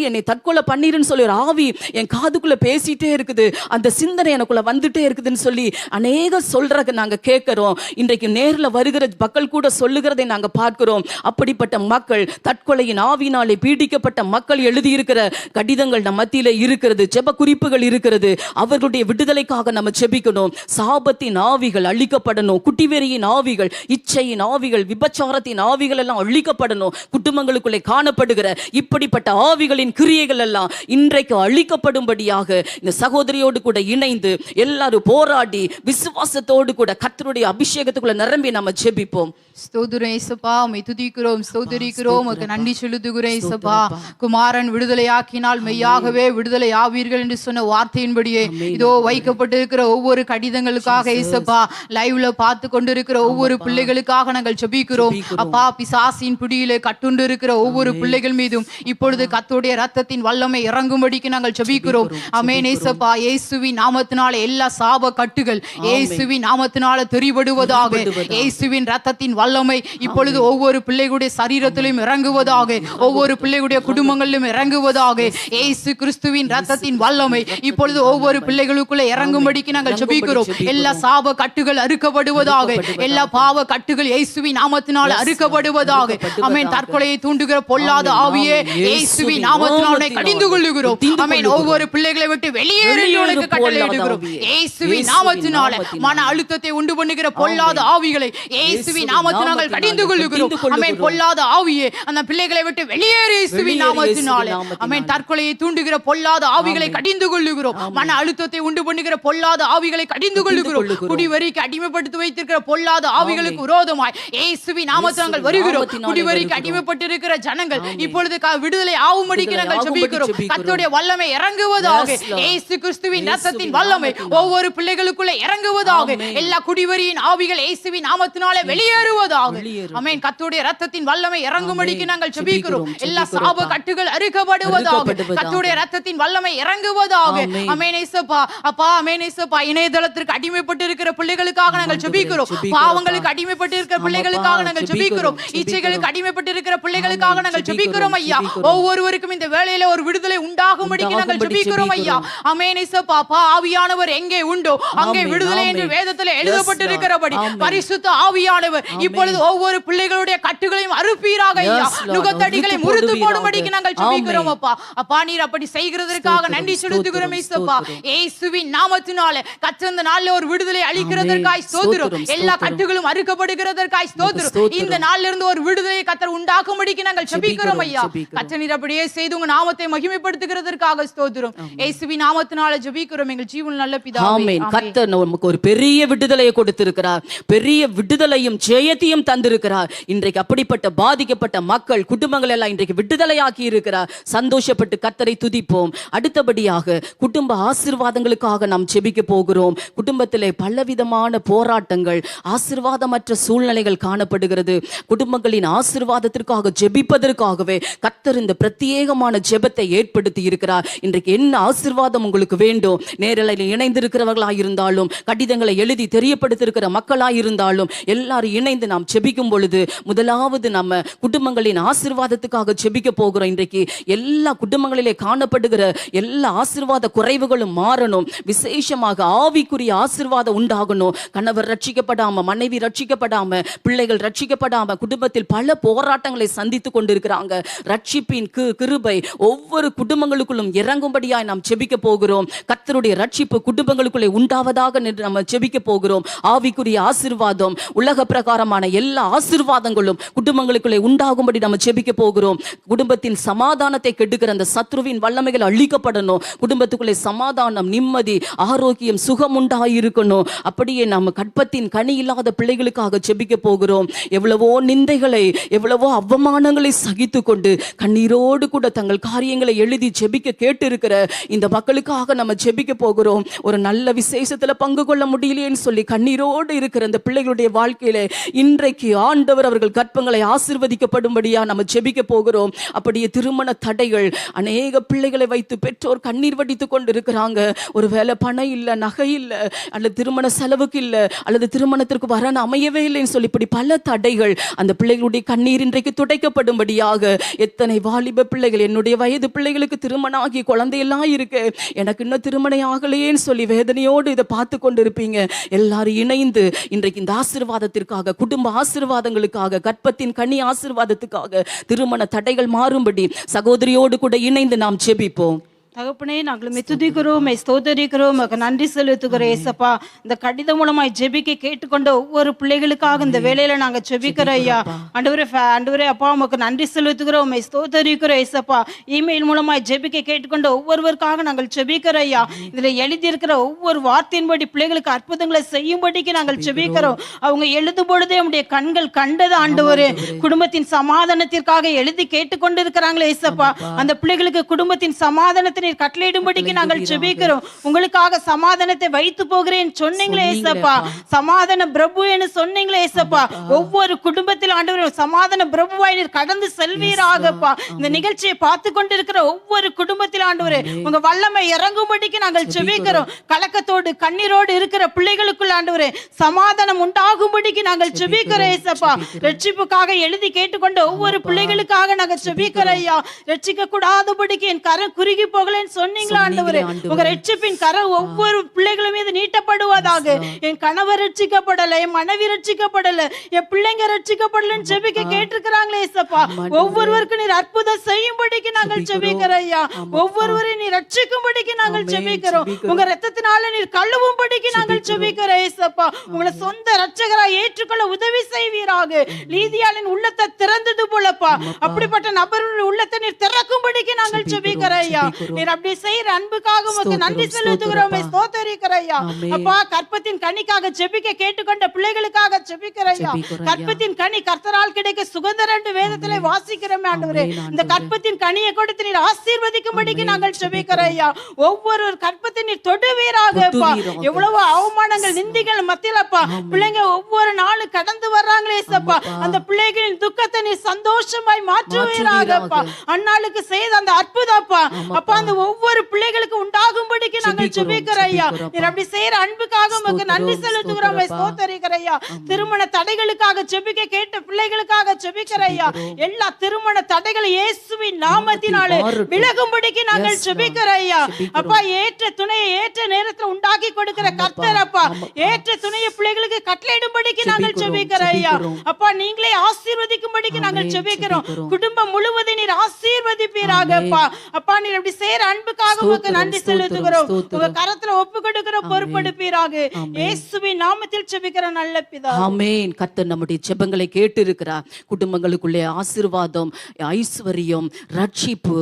[SPEAKER 2] என்னை தற்கொலை பண்ணிருன்னு சொல்லி ஒரு ஆவி என் காதுக்குள்ள பேசிட்டே இருக்குது, அந்த சிந்தனை எனக்குள்ள வந்துட்டே இருக்குதுன்னு சொல்லி அநேகர் சொல்றத நாங்க கேட்கிறோம். இன்றைக்கு நேர்ல வருகிற மக்கள் கூட சொல்லுகிறதை நாங்க பார்க்கிறோம். அப்படிப்பட்ட மக்கள், தற்கொலையின் ஆவினாலே பீடிக்கப்பட்ட மக்கள் எழுதியிருக்கிற கடிதங்கள் நம்ம மத்தியில இருக்கிறது, ஜெப குறிப்புகள் இருக்கிறது. அவர்களுடைய விடுதலைக்காக நம்ம ஜெபிக்கணும். சாபத்தின் ஆவிகள் அழிக்கப்படணும். குட்டிவெறியின் ஆவிகள், இச்சையின் ஆவிகள், விபச்சாரத்தின் ஆவிகள் எல்லாம் அழிக்கப்படணும். குடும்பங்களுக்குள்ளே காணப்படுகிற இப்படிப்பட்ட ஆவிகளின் கிரியைகள் எல்லாம் இன்றைக்கு அழிக்கப்படும்படியாக இந்த சகோதரியோடு கூட இணைந்து எல்லாரும் போராடி விசுவாசத்தோடு கூட கர்த்தருடைய அபிஷேகத்துக்குள்ள நிரம்பி நம்ம ஜெபிப்போம்.
[SPEAKER 5] ஸ்தோத்திரம் இயேசுப்பா, உம்மை துதிக்கிறோம், ஸ்தோத்திரிக்கிறோம், உமக்கு நன்றி செலுத்துகிறேன் இயேசுப்பா. குமாரன் விடுதலையாக்கினால் மெய்யாகவே விடுதலை ஆவீர்கள் என்று சொன்ன வார்த்தையின்படியே இதோ வைக்கப்பட்டிருக்கிற ஒவ்வொரு கடிதங்களுக்காக இயேசுப்பா, லைவ்ல பார்த்து கொண்டிருக்கிற ஒவ்வொரு பிள்ளைகளுக்காக நாங்கள் ஜெபிக்கிறோம். அப்பா, பிசாசின் பிடியிலே கட்டுண்டு இருக்கிற ஒவ்வொரு பிள்ளைகள் மீதும் இப்பொழுது கர்த்தருடைய ரத்தத்தின் வல்லமை இறங்கும்படிக்கு நாங்கள் ஜெபிக்கிறோம். ஆமென் இயேசுப்பா. இயேசுவின் நாமத்தினாலே எல்லா சாப கட்டுகள் இயேசுவின் நாமத்தினாலே தெரிபடுவதாக. இயேசுவின் ரத்தத்தின் வல்லமை இப்பொழுது ஒவ்வொரு பிள்ளைகளுடைய சரீரத்திலும் இறங்குவதாக, ஒவ்வொரு பிள்ளைகளுடைய குடும்பங்களிலும் இறங்குவதாக. இயேசு கிறிஸ்துவின் ரத்தத்தின் வல்லமை இப்பொழுது ஒவ்வொரு பிள்ளைகளுக்குள்ள இறங்கும்படிக்கு நாங்கள் ஜெபிக்கிறோம். எல்லா சாப கட்டுகள் அறுக்கப்படுவதாக, எல்லா பாவ கட்டுகள் இயேசுவின் நாமத்தினால் அறுக்கப்படுவதாக. ஆமென். தற்கொலையை தூண்டுகிற பொல்லாத ஆவியே இயேசுவின் நாமத்தினாலே கடிந்து கொள்ளுகிறோம். ஆமென். ஒவ்வொரு பிள்ளைகளை விட்டு வெளியேறுவதற்கு கட்டளையிடுகிறோம் இயேசுவின் நாமத்தினாலே. மன அழுத்தத்தை உண்டு பண்ணுகிற பொல்லாத ஆவிகளை இயேசுவின் நாமத்தினால் கடிந்து கொள்ளுகிறோம். ஆமென். பொல்லாத ஆவியே அந்த பிள்ளைகளை விட்டு வெளியேறு இயேசுவின் நாமத்தினாலே. ஆமென். தற்கொலையை தூண்டுகிற பொல்லாத ஆவிகளை கடிந்து கொள்ளுகிறோம். மன அழுத்தத்தை உண்டு பண்ணுகிற பொல்லாத ஆவிகளை கடிந்து கொள்ளுகிறோம். குடிவரிக்கு அடிமைப்படுத்தி வைத்திருக்கிற பொல்லாத ஆவிகளுக்கு விரோதமாய் இயேசுவின் நாமத்தில் நாங்கள் வருகிறோம். குடிவரிக்கு அடிமைப்பட்டிருக்கிற ஜனங்கள் இப்பொழுது விடுதலை ஆகும்படிக்கு நாங்கள் ஜெபிக்கிறோம். கர்த்தருடைய வல்லமை இறங்குவதாக. இயேசு கிறிஸ்துவின் ரத்தத்தின் வல்லமை ஒவ்வொரு பிள்ளைகளுக்குள்ள இறங்குவதாக. எல்லா குடிவரியின் ஆவிகள் இயேசுவின் நாமத்தினாலே வெளியேறுவதாக. ஆமென். கர்த்தருடைய ரத்தத்தின் வல்லமை இறங்கும்படிக்கு நாங்கள் ஜெபிக்கிறோம். எல்லா சாப கட்டுகள் அறுக்கப்படுவதாக. கர்த்தருடைய ரத்தத்தின் வல்லமை இறங்குவதாக. ஆமென் இயேசுப்பா. அப்பா, ஆமென் இயேசுப்பா. இணையதளத்திற்கு அடிமைப்பட்டு இருக்கிற பிள்ளைகளுக்காக நாங்கள் ஜெபிக்கிறோம். பாவங்களுக்கு அடிமைப்பட்டு இருக்கிற பிள்ளைகளுக்காக நாங்கள் ஜெபிக்கிறோம். இச்சைகளுக்கு அடிமைப்பட்டு இருக்கிற பிள்ளைகளுக்காக நாங்கள் ஜெபிக்கிறோம் ஐயா. ஒவ்வொருவருக்கும் இந்த வேளையில ஒரு விடுதலை உண்டாகும்படிக்கு நாங்கள் ஜெபிக்கிறோம் ஐயா. ஆமென் இயேசுப்பா. ஆவியானவர் எங்கே உண்டோ அங்கே விடுதலை என்று வேதத்திலே எழுதப்பட்டிருக்கிறபடி பரிசுத்த ஆவியானவர் இப்பொழுது ஒவ்வொரு பிள்ளைகளுடைய கட்டுகளையும் அறுப்பீராக ஐயா. நுகத்தடிகளை முறித்து போடும்படிக்கு நாங்கள் ஜெபிக்கிறோம் அப்பா. அப்பா, நீர் அப்படி செய்கிறதற்காக நன்றி செலுத்துகிறோம் இயேசுப்பா. இயேசுவின் நாமத்தினாலே கர்த்தர் இந்த நாளிலே ஒரு விடுதலை அளிக்கிறதற்காய் ஸ்தோத்திரம். எல்லா கட்டுகளும் அறுக்கப்படுகிறதற்காய் ஸ்தோத்திரம். இந்த நாளிலிருந்து இருந்து ஒரு விடுதலை கர்த்தர் உண்டாக்கும்படிக்கு நாங்கள் ஜெபிக்கிறோம் ஐயா. கர்த்தர் நீர் அப்படியே செய்து உங்க நாமத்தை மகிமைப்படுத்துகிறதற்காக ஸ்தோத்திரம். இயேசுவின் நாமத்தினாலே ஜெபிக்கிறோம் எங்கள் ஜீவன் நல்ல பிதாவே.
[SPEAKER 2] ஆமென். கர்த்தர் நமக்கு ஒரு பெரிய விடுதலையை கொடுத்திருக்கிறார். பெரிய விடுதலையும் ஜெயத்தையும் தந்திருக்கிறார். இன்றைக்கு அப்படிப்பட்ட பாதிக்கப்பட்ட மக்கள் குடும்பங்கள் எல்லாம் இன்றைக்கு விடுதலையாக்கி இருக்கிறார். சந்தோஷப்பட்டு கர்த்தரை துதிப்போம். அடுத்தபடியாக குடும்ப ஆசீர்வாதங்களுக்காக நாம் ஜெபிக்க போகிறோம். குடும்பத்திலே பலவிதமான போராட்டங்கள், ஆசீர்வாதமற்ற சூழ்நிலைகள் காணப்படுகிறது. குடும்பங்களின் ஆசீர்வாதத்திற்காக ஜெபிப்பதற்காகவே கர்த்தர் இந்த பிரத்யேகமான ஜெபத்தை ஏற்படுத்தி இருக்கிறார். இன்றைக்கு என்ன ஆசீர்வாதம் உங்களுக்கு வேண்டும்? நேரலையில் இணைந்திருக்கிறவர்களாயிருந்தாலும், கடிதங்களை எழுதி தெரியப்படுத்திருக்கிற மக்களாயிருந்தாலும், எல்லாரும் இணைந்து நாம் ஜெபிக்கும் பொழுது முதலாவது நம்ம குடும்பங்களின் ஆசீர்வாதத்துக்காக ஜெபிக்க போகிறோம். இன்றைக்கு எல்லா குடும்பங்களிலே காணப்படுகிற எல்லா ஆசீர்வாத குறைவுகளும் மாறணும். விசேஷமாக ஆவிக்குரிய ஆசீர்வாதம் உண்டாகணும். கணவர் ரட்சிக்கப்படாம, மனைவி ரட்சிக்கப்படாம, பிள்ளைகள் ரட்சிக்கப்படாம குடும்பத்தில் பல போராட்டங்களை சந்தித்துக் கொண்டிருக்கிறாங்க. ரட்சிப்பின் கிருபை ஒவ்வொரு குடும்பங்களுக்குள்ளும் இறங்கும்படியாய் நாம் ஜெபிக்க போகிறோம். கர்த்தருடைய ரட்சிப்பு குடும்பங்களுக்குள்ளே உண்டாவதாக நம்ம ஜெபிக்க போகிறோம். ஆவிக்குரிய ஆசீர்வாதம், உலக பிரகாரமான எல்லா ஆசீர்வாதங்களும் குடும்பங்களுக்குள்ளே உண்டாகும்படி நம்ம ஜெபிக்க போகிறோம். குடும்பத்தின் சமாதானத்தை கெடுக்கிற அந்த சத்ருவின் வல்லமைகள் அழிக்கப்படணும். குடும்பத்துக்குள்ளே சமாதானம், நிம்மதி, ஆரோக்கியம், சுகம் உண்டாயிருக்கணும். அப்படியே நம்ம கற்பத்தின் கனி இல்லாத பிள்ளைகளுக்காக ஜெபிக்க போகிறோம். எவ்வளவோ நிந்தைகளை, எவ்வளவோ அவமானங்களை சகித்து கொண்டு கண்ணீரோடு கூட தங்கள் காரியங்களை எழுதி ஜெபிக்க கேட்டு இருக்கிற இந்த மக்களுக்காக நம்ம ஜெபிக்க போகிறோம். ஒரு நல்ல விசேஷத்துல பங்கு கொள்ள முடியலையேன்னு சொல்லி கண்ணீரோடு இருக்கிற இந்த பிள்ளைகளுடைய வாழ்க்கையில இன்றைக்கு ஆண்டவர் அவர்கள் கற்பங்களை ஆசீர்வதிக்கப்படும்படியா நம்ம ஜெபிக்க போகிறோம். அப்படியே திருமண தடைகள், அநேக பிள்ளைகளை வைத்து பெற்றோர் கண்ணீர் வடித்து கொண்டு இருக்கிறாங்க. ஒருவேளை பணம் இல்லை, நகை இல்லை, அல்லது திருமண செலவுக்கு இல்லை, அல்லது திருமணத்திற்கு வரன் அமையவே இல்லைன்னு சொல்லி இப்படி பல தடைகள் அந்த பிள்ளைகளுடைய கண்ணீர் இன்றைக்கு துடைக்கப்படும்படியாக. எத்தனை வாலிப பிள்ளைகள், என்னுடைய வயது பிள்ளைகளுக்கு திருமணம் ஆகி குழந்தையெல்லாம் இருக்கு, எனக்கு இன்னும் திருமணம் ஆகலையேன்னு சொல்லி வேதனையோடு இதை பார்த்து கொண்டு இருப்பீங்க. எல்லாரும் இணைந்து இன்றைக்கு இந்த ஆசீர்வாதத்திற்காக, குடும்ப ஆசீர்வாதங்களுக்காக, கற்பத்தின் கனி ஆசீர்வாதத்துக்காக, திருமண தடைகள் மாறும்படி சகோதரியோடு கூட இணைந்து நாம் ஜெபிப்போம்.
[SPEAKER 6] தகப்பனே, நாங்கள் துதிக்கிறோம், ஸ்தோத்தரிக்கிறோம், நன்றி செலுத்துகிறோம் ஏசப்பா. இந்த கடிதம் மூலமாய் ஜெபிக்க கேட்டுக்கொண்ட ஒவ்வொரு பிள்ளைகளுக்காக இந்த வேலையில நாங்க ஜெபிக்கிறோம் ஐயா. ஆண்டவரே அப்பா, உமக்கு நன்றி செலுத்துகிறோம், ஸ்தோத்தரிக்கிறோம் ஏசப்பா. இமெயில் மூலமாய் ஜெபிக்க கேட்டுக்கொண்ட ஒவ்வொருவருக்காக நாங்கள் ஜெபிக்கிறோம் ஐயா. இதுல எழுதியிருக்கிற ஒவ்வொரு வார்த்தையின்படி பிள்ளைகளுக்கு அற்புதங்களை செய்யும்படிக்கு நாங்கள் ஜெபிக்கிறோம். அவங்க எழுதும் பொழுதே உடைய கண்கள் கண்டது ஆண்டவரே. குடும்பத்தின் சமாதானத்திற்காக எழுதி கேட்டுக்கொண்டிருக்கிறாங்களே ஏசப்பா. அந்த பிள்ளைகளுக்கு குடும்பத்தின் சமாதானத்தை கட்டளையிடும்படிக்கு நாங்கள் ஜெபிக்கிறோம். உங்களுக்காக சமாதானத்தை வைத்து போகிறேன் சொன்னீங்களே ஏசப்பா. சமாதான பிரபு என்று சொன்னீங்களே ஏசப்பா. ஒவ்வொரு குடும்பத்தில் ஆண்டவரே சமாதான பிரபுவாய் நீர் கடந்து செல்வீராகப்பா. இந்த நிகழ்ச்சியை பார்த்து கொண்டிருக்கிற ஒவ்வொரு குடும்பத்தில் ஆண்டவரே உங்க வல்லமை இறங்கும்படிக்கு நாங்கள் ஜெபிக்கிறோம். கலக்கத்தோடு கண்ணீரோடு இருக்கிற பிள்ளைகளுக்குள்ள ஆண்டவரே சமாதானம் உண்டாகும்படிக்கு நாங்கள் ஜெபிக்கிறோம் ஏசப்பா. ரட்சிப்புக்காக எழுதி கேட்டுக்கொண்ட ஒவ்வொரு பிள்ளைகளுக்காக நாங்கள் ஜெபிக்கிறோம் ஐயா. ரட்சிக்க கூடாதபடிக்கு என் கரம் குறுகி போகல சொன்னீங்களா ஆண்டவரே. உங்க ரட்சிப்பின் கரம் ஒவ்வொரு பிள்ளைகளும் மீது நீட்டப்படுவதாக. என் கணவர் ரட்சிக்கப்படல, என் மனைவி ரட்சிக்கப்படல, என் பிள்ளைங்க ரட்சிக்கப்படலன்னு ஜெபிக்க கேட்டிருக்கிறாங்களே ஏசப்பா. ஒவ்வொருவருக்கும் நீர் அற்புதம் செய்யும்படிக்கு நாங்கள் ஜெபிக்கிறோம் ஐயா. ஒவ்வொருவரையும் நீர் ரட்சிக்கும்படிக்கு நாங்கள் ஜெபிக்கிறோம். உங்க ரத்தத்தினால நீர் கழுவும்படிக்கு நாங்கள் ஜெபிக்கிறோம் ஏசப்பா. உங்களை சொந்த ரட்சகராய் ஏற்றுக்கொள்ள உதவி செய்வீராக. லீதியாளின் உள்ளத்தை திறந்தது போலப்பா, அப்படிப்பட்ட நபருடைய உள்ளத்தை நீர் திறக்கும்படிக்கு நாங்கள் ஜெபிக்கிறோம் ஐயா. நீர் அப்படி செய்யற அன்புக்காக உமக்கு நன்றி செலுத்துகிறோம், ஸ்தோத்திரிக்கிறோம் ஐயா. அப்பா, கற்பத்தின் கனிக்காக ஜெபிக்க கேட்டுக்கொண்ட பிள்ளைகளுக்காக ஜெபிக்கிறோம் ஐயா. கற்பத்தின் கனி கர்த்தரால் கிடைக்க சுகந்தர் என்று வேதத்திலே வாசிக்கிறோம் ஆண்டவரே. இந்த கற்பத்தின் கனியை கொடுத்து நீர் ஆசீர்வதிக்கும்படிக்கு நாங்கள் ஜெபிக்கிறோம் ஐயா. ஒவ்வொரு கற்பத்தை நீர் தொடுவீராகப்பா. எவ்வளவு அவமானங்கள் நிந்திகள் மத்தியிலப்பா பிள்ளைங்க ஒவ்வொரு நாளும் கடந்து வர்றாங்களே ஏசப்பா. அந்த பிள்ளைகளின் துக்கத்தை நீர் சந்தோஷமாய் மாற்றுவீராகப்பா. அன்னாளுக்கு செய்த அந்த அற்புதப்பா அப்பா அந்த ஒவ்வொரு பிள்ளைகளுக்கு உண்டாகும்படிக்கு நாங்கள் ஜெபிக்கிறோம் ஐயா. நீர் அப்படி செய்யற அன்புக்காக உமக்கு நன்றி செலுத்துகிறோம், ஸ்தோத்திரிக்கிறோம் ஐயா. திருமண தடைகளுக்காக ஜெபிக்க கேட்ட பிள்ளைகளுக்காக ஜெபிக்கிறோம் ஐயா. எல்லா திருமண தடைகளை இயேசுவின் நாமத்தினாலே விலகும்படிக்கு நாங்கள் ஜெபிக்கிறோம் ஐயா. அப்பா, ஏற்ற துணையை ஏற்ற நேரத்தில் உண்டாக்கி கொடுக்கிற கர்த்தர் அப்பா, ஏற்ற துணையை பிள்ளைகளுக்கு கட்டளையிடும்படிக்கு நாங்கள் ஜெபிக்கிறோம் ஐயா. அப்பா, நீங்களே ஆசீர்வதிக்கும்படிக்கு நாங்கள் ஜெபிக்கிறோம். குடும்பம் முழுவதும் நீர் ஆசீர்வதிப்பீராக அப்பா. அப்பா, நீர் அப்படி செய்யற அன்புக்காக உமக்கு நன்றி செலுத்துகிறோம். உங்க கரத்துல ஒப்பு கொடுக்கிற பொறுப்பெடுப்பீராக. இயேசுவின் நாமத்தில் ஜெபிக்கிற நல்ல பிதா,
[SPEAKER 2] ஆமென். கர்த்தர் நம்முடைய ஜெபங்களை கேட்டு இருக்கிறார். குடும்பங்களுக்குள்ளே ஆசீர்வாதம், ஐஸ்வர்யம், ரட்சிப்பு,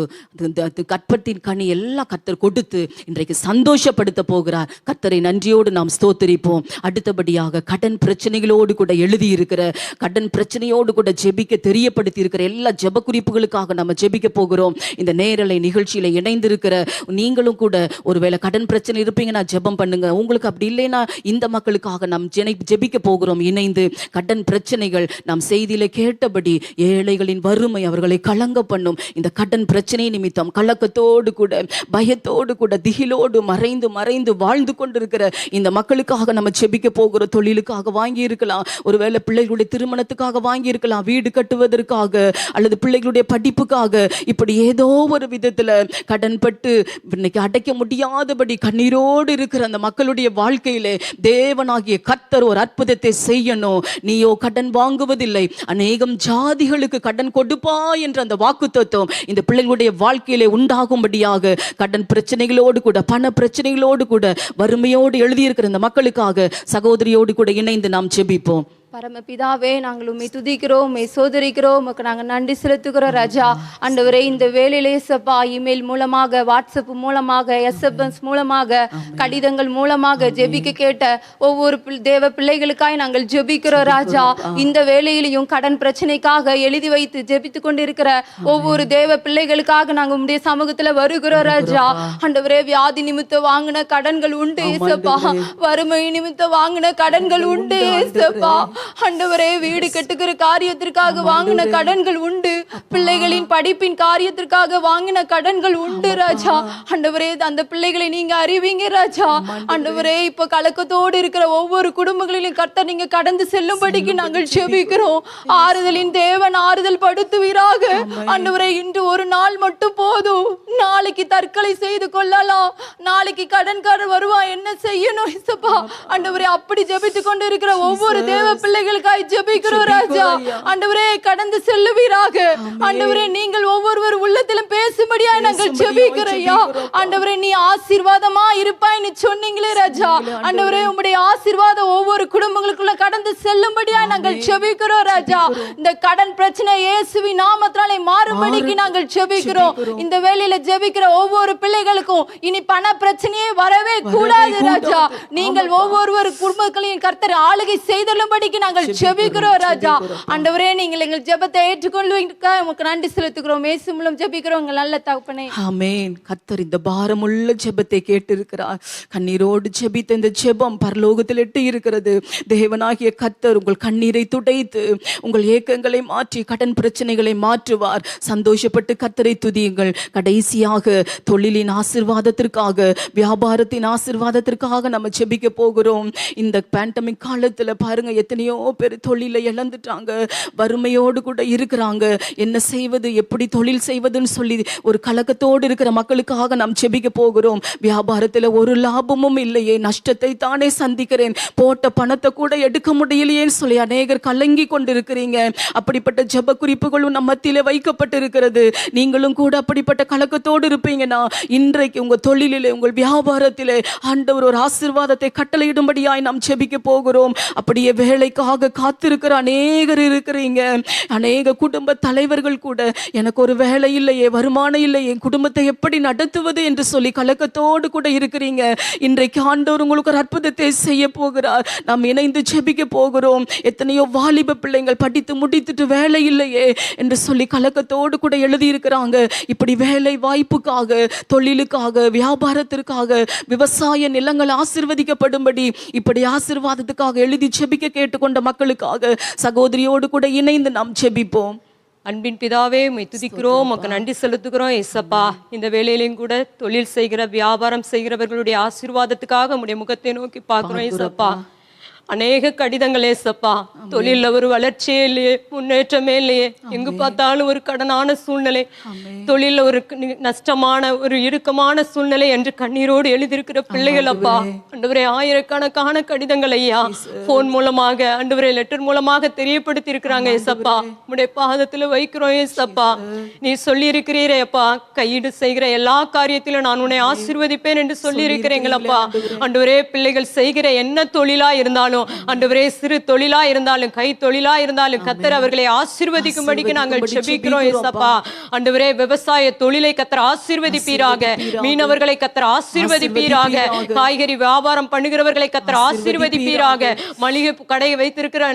[SPEAKER 2] கற்பத்தின் கனி எல்லாம் கர்த்தர் கொடுத்து இன்றைக்கு சந்தோஷப்படுத்த போகிறார். கர்த்தரை நன்றியோடு நாம் ஸ்தோத்திரிப்போம். அடுத்தபடியாக கடன் பிரச்சனைகளோடு கூட எழுதி இருக்கிற, கடன் பிரச்சனையோடு கூட ஜெபிக்க தெரியப்படுத்தி இருக்கிற எல்லா ஜெப குறிப்புகளுக்காக நம்ம ஜெபிக்க போகிறோம். இந்த நேரலை நிகழ்ச்சியில இணைந்திருக்கிற நீங்களும் கூட ஒருவேளை கடன் பிரச்சனை இருப்பீங்கன்னா ஜெபம் பண்ணுங்க. உங்களுக்கு அப்படி இல்லைன்னா இந்த மக்களுக்காக நாம் ஜெபிக்க போகிறோம் இணைந்து. கடன் பிரச்சனைகள் நாம் செய்தியில கேட்டபடி ஏழைகளின் வறுமை அவர்களை கலங்க பண்ணும். இந்த கடன் பிரச்சனை நிமித்தம் கலக்கத்தோடு கூட பயத்தோடு கூட திகிலோடு மறைந்து மறைந்து வாழ்ந்து கொண்டிருக்கிற இந்த மக்களுக்காக நம்ம ஜெபிக்க போகிறோம். தொழிலுக்காக வாங்கி இருக்கலாம், ஒருவேளை பிள்ளைகளுடைய திருமணத்துக்காக வாங்கி இருக்கலாம், வீடு கட்டுவதற்காக அல்லது பிள்ளைகளுடைய படிப்புக்காக, இப்படி ஏதோ ஒரு விதத்துல கடன் பட்டு இன்னைக்கு அடைக்க முடியாதபடி கண்ணீரோடு இருக்கிற அந்த மக்களுடைய வாழ்க்கையிலே தேவனாகிய கர்த்தர் ஒரு அற்புதத்தை செய்யணும். நீயோ கடன் வாங்குவதில்லை, அநேகம் ஜாதிகளுக்கு கடன் கொடுப்பா என்ற அந்த வாக்குத்தத்தம் இந்த பிள்ளைகளுடைய வாழ்க்கையிலே உண்டாகும்படியாக கடன் பிரச்சனைகளோடு கூட பண பிரச்சனைகளோடு கூட வறுமையோடு எழுதியிருக்கிற இந்த மக்களுக்காக சகோதரியோடு கூட இணைந்து நாம் ஜெபிப்போம்.
[SPEAKER 7] பரமபிதாவே, நாங்கள் உம்மை துதிக்கிறோம், உம்மை சோதரிக்கிறோம், உமக்கு நாங்கள் நன்றி செலுத்துகிறோம் ராஜா. ஆண்டவரே, இந்த வேளையிலே சப்பா இமெயில் மூலமாக, வாட்ஸ்அப் மூலமாக, SMS மூலமாக, கடிதங்கள் மூலமாக ஜெபிக்க கேட்ட ஒவ்வொரு தேவ பிள்ளைகளுக்காய் நாங்கள் ஜெபிக்கிறோம் ராஜா. இந்த வேளையிலையும் கடன் பிரச்சனைக்காக எழுதி வைத்து ஜெபித்து கொண்டிருக்கிற ஒவ்வொரு தேவ பிள்ளைகளுக்காக நாங்கள் உம்முடைய சமூகத்துல வருகிறோம் ராஜா. ஆண்டவரே, வியாதி நிமித்தம் வாங்கின கடன்கள் உண்டு ஏசப்பா, வறுமை நிமித்தம் வாங்கின கடன்கள் உண்டு ஏசப்பா. ஆண்டவரே, வீடு கட்டுகிற காரியத்திற்காக வாங்கின கடன்கள் உண்டு, பிள்ளைகளின் படிப்பின் காரியத்திற்காக வாங்கின கடன்கள் உண்டு ராஜா. ஆண்டவரே, அந்த பிள்ளைகளை நீங்க அறிவீங்க ராஜா. ஆண்டவரே, இப்ப கலக்கத்தோடு இருக்கிற ஒவ்வொரு குடும்பங்களிலும் கர்த்தர் நீங்க கடந்து செல்லும்படிக்கு நாங்கள் ஜெபிக்கிறோம். ஆறுதலின் தேவன் ஆறுதல் படுத்துவீராக. ஆண்டவரே, இன்று ஒரு நாள் மட்டும் போதும், நாளைக்கு தற்கொலை செய்து கொள்ளலாம், நாளைக்கு கடன்காரர் வருவான், என்ன செய்யணும் இயேசப்பா. ஆண்டவரே அப்படி ஜெபித்து கொண்டு இருக்கிற ஒவ்வொரு தேவ பிள்ளைகளுக்காய் ஜெபிக்கிறோம் ராஜா. ஆண்டவரே கடந்து செல்லுவீராக. ஆண்டவரே நீங்கள் ஒவ்வொருவர் உள்ளத்திலும் பேசும்படியாய் நாங்கள் ஜெபிக்கிறோம் ஐயா. ஆண்டவரே நீ ஆசீர்வாதமா இருப்பாய் நீ சொன்னீங்களே ராஜா. ஆண்டவரே உம்முடைய ஆசீர்வாதம் ஒவ்வொரு குடும்பங்களுக்குள்ள கடந்து செல்லும்படியாய் நாங்கள் ஜெபிக்கிறோம் ராஜா. இந்த கடன் பிரச்சனை இயேசுவின் நாமத்தினாலே மாறும்படிக்கு நாங்கள் ஜெபிக்கிறோம். இந்த வேளையில ஜெபிக்கிற ஒவ்வொரு பிள்ளைகளுக்கும் இனி பண பிரச்சனையே வரவே கூடாது ராஜா. நீங்கள் ஒவ்வொரு குடும்பங்களையும் கர்த்தர் ஆளுகை செய்தலும்படிக்கு நாங்கள் ஜெபிக்கிறோம் ராஜா. ஆண்டவரே நீங்கள் எங்கள் ஜெபத்தை ஏற்றுக்கொள்வீங்க உங்களுக்கு நன்றி செலுத்துகிறோம். இயேசு மூலம் ஜெபிக்கிறோம் உங்கள் நல்ல தகப்பனே.
[SPEAKER 2] ஆமென். கர்த்தர் இந்த பாரமுள்ள ஜெபத்தை கேட்டிருக்கிறார். கண்ணீரோடு ஜெபித்த இந்த ஜெபம் பரலோகத்தில் எட்டி இருக்கிறது. தேவனாகிய கர்த்தர் உங்கள் கண்ணீரை துடைத்து உங்கள் ஏக்கங்களை மாற்றி கடன் பிரச்சனைகளை மாற்றுவார். சந்தோஷப்பட்டு கர்த்தரை துதியுங்கள். கடைசியாக தொழிலின் ஆசீர்வாதத்திற்காக, வியாபாரத்தின் ஆசீர்வாதத்திற்காக நம்ம ஜெபிக்க போகிறோம். இந்த பேண்டமிக் காலத்துல பாருங்க எத்தனையோ பேர் தொழிலை இழந்துட்டாங்க, வறுமையோடு கூட இருக்கிறாங்க. என்ன செய்வது, எப்படி தொழில் செய்வதுன்னு சொல்லி ஒரு கலக்கத்தோடு இருக்கிற மக்களுக்காக நாம் ஜெபிக்க போகிறோம். வியாபாரத்துல ஒரு லாபமும் இல்லையே, நஷ்டத்தை தானே சந்திக்கிறேன், போட்ட பணத்தை கூட எடுக்க முடியலையேன்னு சொல்லி அநேகர் கலங்கி கொண்டிருக்கிறீங்க. அப்படிப்பட்ட ஜெப குறிப்புகளும் நம்ம மத்தியிலே வைக்கப்பட்டிருக்கிறது. நீங்களும் கூட அப்படிப்பட்ட கலக்கத்தோடு இருப்பீங்கன்னா இன்றைக்கு உங்க தொழிலிலே, உங்கள் வியாபாரத்திலே ஆண்டவர் ஒரு ஆசீர்வாதத்தை கட்டளையிடும்படியாய் நாம் ஜெபிக்க போகிறோம். அப்படியே வேலைக்காக காத்திருக்கிற அநேகர் இருக்கிறீங்க. அநேக குடும்ப தலைவர்கள் கூட எனக்கு ஒரு வேலை இல்லையே, வருமானம் இல்லையே, என் குடும்பத்தை எப்படி நடத்துவது என்று சொல்லி கலக்கத்தோடு கூட இருக்கிறீங்க. இன்றைக்கு ஆண்டவர் உங்களுக்கு ஒரு அற்புதத்தை செய்ய போகிறார். நாம் இணைந்து ஜெபிக்க போகிறோம். எத்தனையோ வாலிப பிள்ளைங்கள் படித்து முடித்துட்டு வேலை இல்லையே என்று சொல்லி கலக்கத்தோடு கூட எழுதி இருக்கிறாங்க. இப்படி வேலை வாய்ப்புக்காக, தொழிலுக்காக, வியாபாரத்திற்காக, விவசாய நிலங்கள் ஆசீர்வதிக்கப்படும்படி இப்படி ஆசீர்வாதத்துக்காக எழுதி ஜெபிக்க கேட்டுக்கொண்ட மக்களுக்காக சகோதரியோடு கூட இணைந்து நாம் ஜெபிப்போம்.
[SPEAKER 8] அன்பின் பிதாவே உம்மை துதிக்கிறோம், உமக்கு நன்றி செலுத்துகிறோம் ஏசப்பா. இந்த வேளையிலும் கூட தொழில் செய்கிற, வியாபாரம் செய்கிறவர்களுடைய ஆசீர்வாதத்துக்காக உம்முடைய முகத்தை நோக்கி பார்க்கிறோம் ஏசப்பா. அநேக கடிதங்கள் ஏசப்பா, தொழில ஒரு வளர்ச்சியே இல்லையே, முன்னேற்றமே இல்லையே, எங்கு பார்த்தாலும் ஒரு கடனான சூழ்நிலை, தொழில ஒரு நஷ்டமான ஒரு இறுக்கமான சூழ்நிலை என்று கண்ணீரோடு எழுதியிருக்கிற பிள்ளைகள் அப்பா. ஆண்டவரே ஆயிரக்கணக்கான கடிதங்கள் ஐயா போன் மூலமாக, ஆண்டவரே லெட்டர் மூலமாக தெரியப்படுத்தி இருக்கிறாங்க ஏசப்பா. உம்முடைய பாதத்துல வைக்கிறோம் ஏசப்பா. நீ சொல்லி இருக்கிறீரே அப்பா, கையீடு செய்கிற எல்லா காரியத்திலும் நான் உன்னை ஆசீர்வதிப்பேன் என்று சொல்லி இருக்கிறீங்களப்பா. ஆண்டவரே பிள்ளைகள் செய்கிற என்ன தொழிலா இருந்தாலும், ஆண்டவரே சிறு தொழிலா இருந்தாலும், கை தொழிலா இருந்தாலும் கர்த்தர் அவர்களை ஆசீர்வதிக்கும்படிக்கு நாங்கள் ஜெபிக்கிறோம் ஏசப்பா. ஆண்டவரே விவசாய தொழிலை கர்த்தர் ஆசீர்வதிப்பீராக, மீனவர்களை கர்த்தர் ஆசீர்வதிப்பீராக, காய்கறி வியாபாரம் பண்ணுகிறவர்களை கர்த்தர் ஆசீர்வதிப்பீராக, மளிகை கடையை வைத்திருக்கிற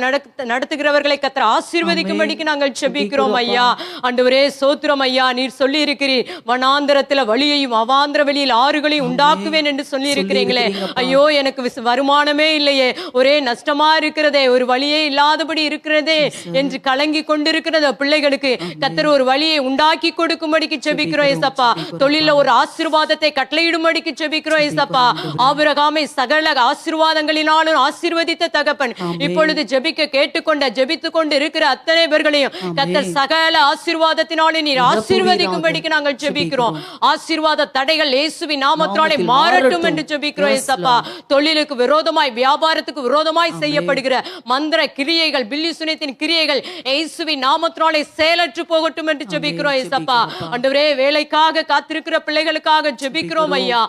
[SPEAKER 8] நடத்துகிறவர்களை கர்த்தர் ஆசீர்வதிக்கும்படிக்கு நாங்கள் ஜெபிக்கிறோம் ஐயா. ஆண்டவரே சோத்திரம் ஐயா. நீர் சொல்லி இருக்கிறீர், வனாந்தரத்துல வழியையும் அவாந்திர வெளியில் ஆறுகளையும் உண்டாக்குவேன் என்று சொல்லி இருக்கிறீங்களே. ஐயோ எனக்கு வருமானமே இல்லையே, ஒரே நஷ்டமா இருக்கிறதே, ஒரு வழியே இல்லாதபடி இருக்கிறதே என்று கலங்கி கொண்டிருக்கிறது பிள்ளைகளுக்கு கர்த்தர் ஒரு வழியை உண்டாக்கி கொடுக்கும்படிக்கு ஜெபிக்கிறோம் ஏசப்பா. தொழில ஒரு ஆசீர்வாதத்தை கட்டளையிடும்படிக்கு ஜெபிக்கிறோம் ஏசப்பா. ஆபிரகாமை சகல ஆசீர்வாதங்களினாலும் ஆசீர்வதித்த தகப்பன் இப்பொழுது ஜெபித்துக் கொண்டு இருக்கிற அத்தனை பேர்களையும் கர்த்தர் சகல ஆசீர்வாதத்தினாலே நீர் ஆசீர்வதிக்கும்படிக்கு நாங்கள் ஜெபிக்கிறோம். ஆசீர்வாத தடைகள் இயேசுவின் நாமத்தினாலே மாறட்டும் என்று ஜெபிக்கிறோம் ஏசப்பா. தொழிலுக்கு விரோதமாய், வியாபாரத்துக்கு விரோதமாய் செய்யப்படுகிற மந்திர கிரியைகள், பில்லி சுனியத்தின் கிரியைகள் இயேசுவின் நாமத்தினாலே செயலற்று போகட்டும் என்று ஜெபிக்கிறோம் ஏசப்பா. ஆண்டவரே வேலைக்காக காத்திருக்கிற பிள்ளைகளுக்காக ஜெபிக்கிறோம் ஐயா.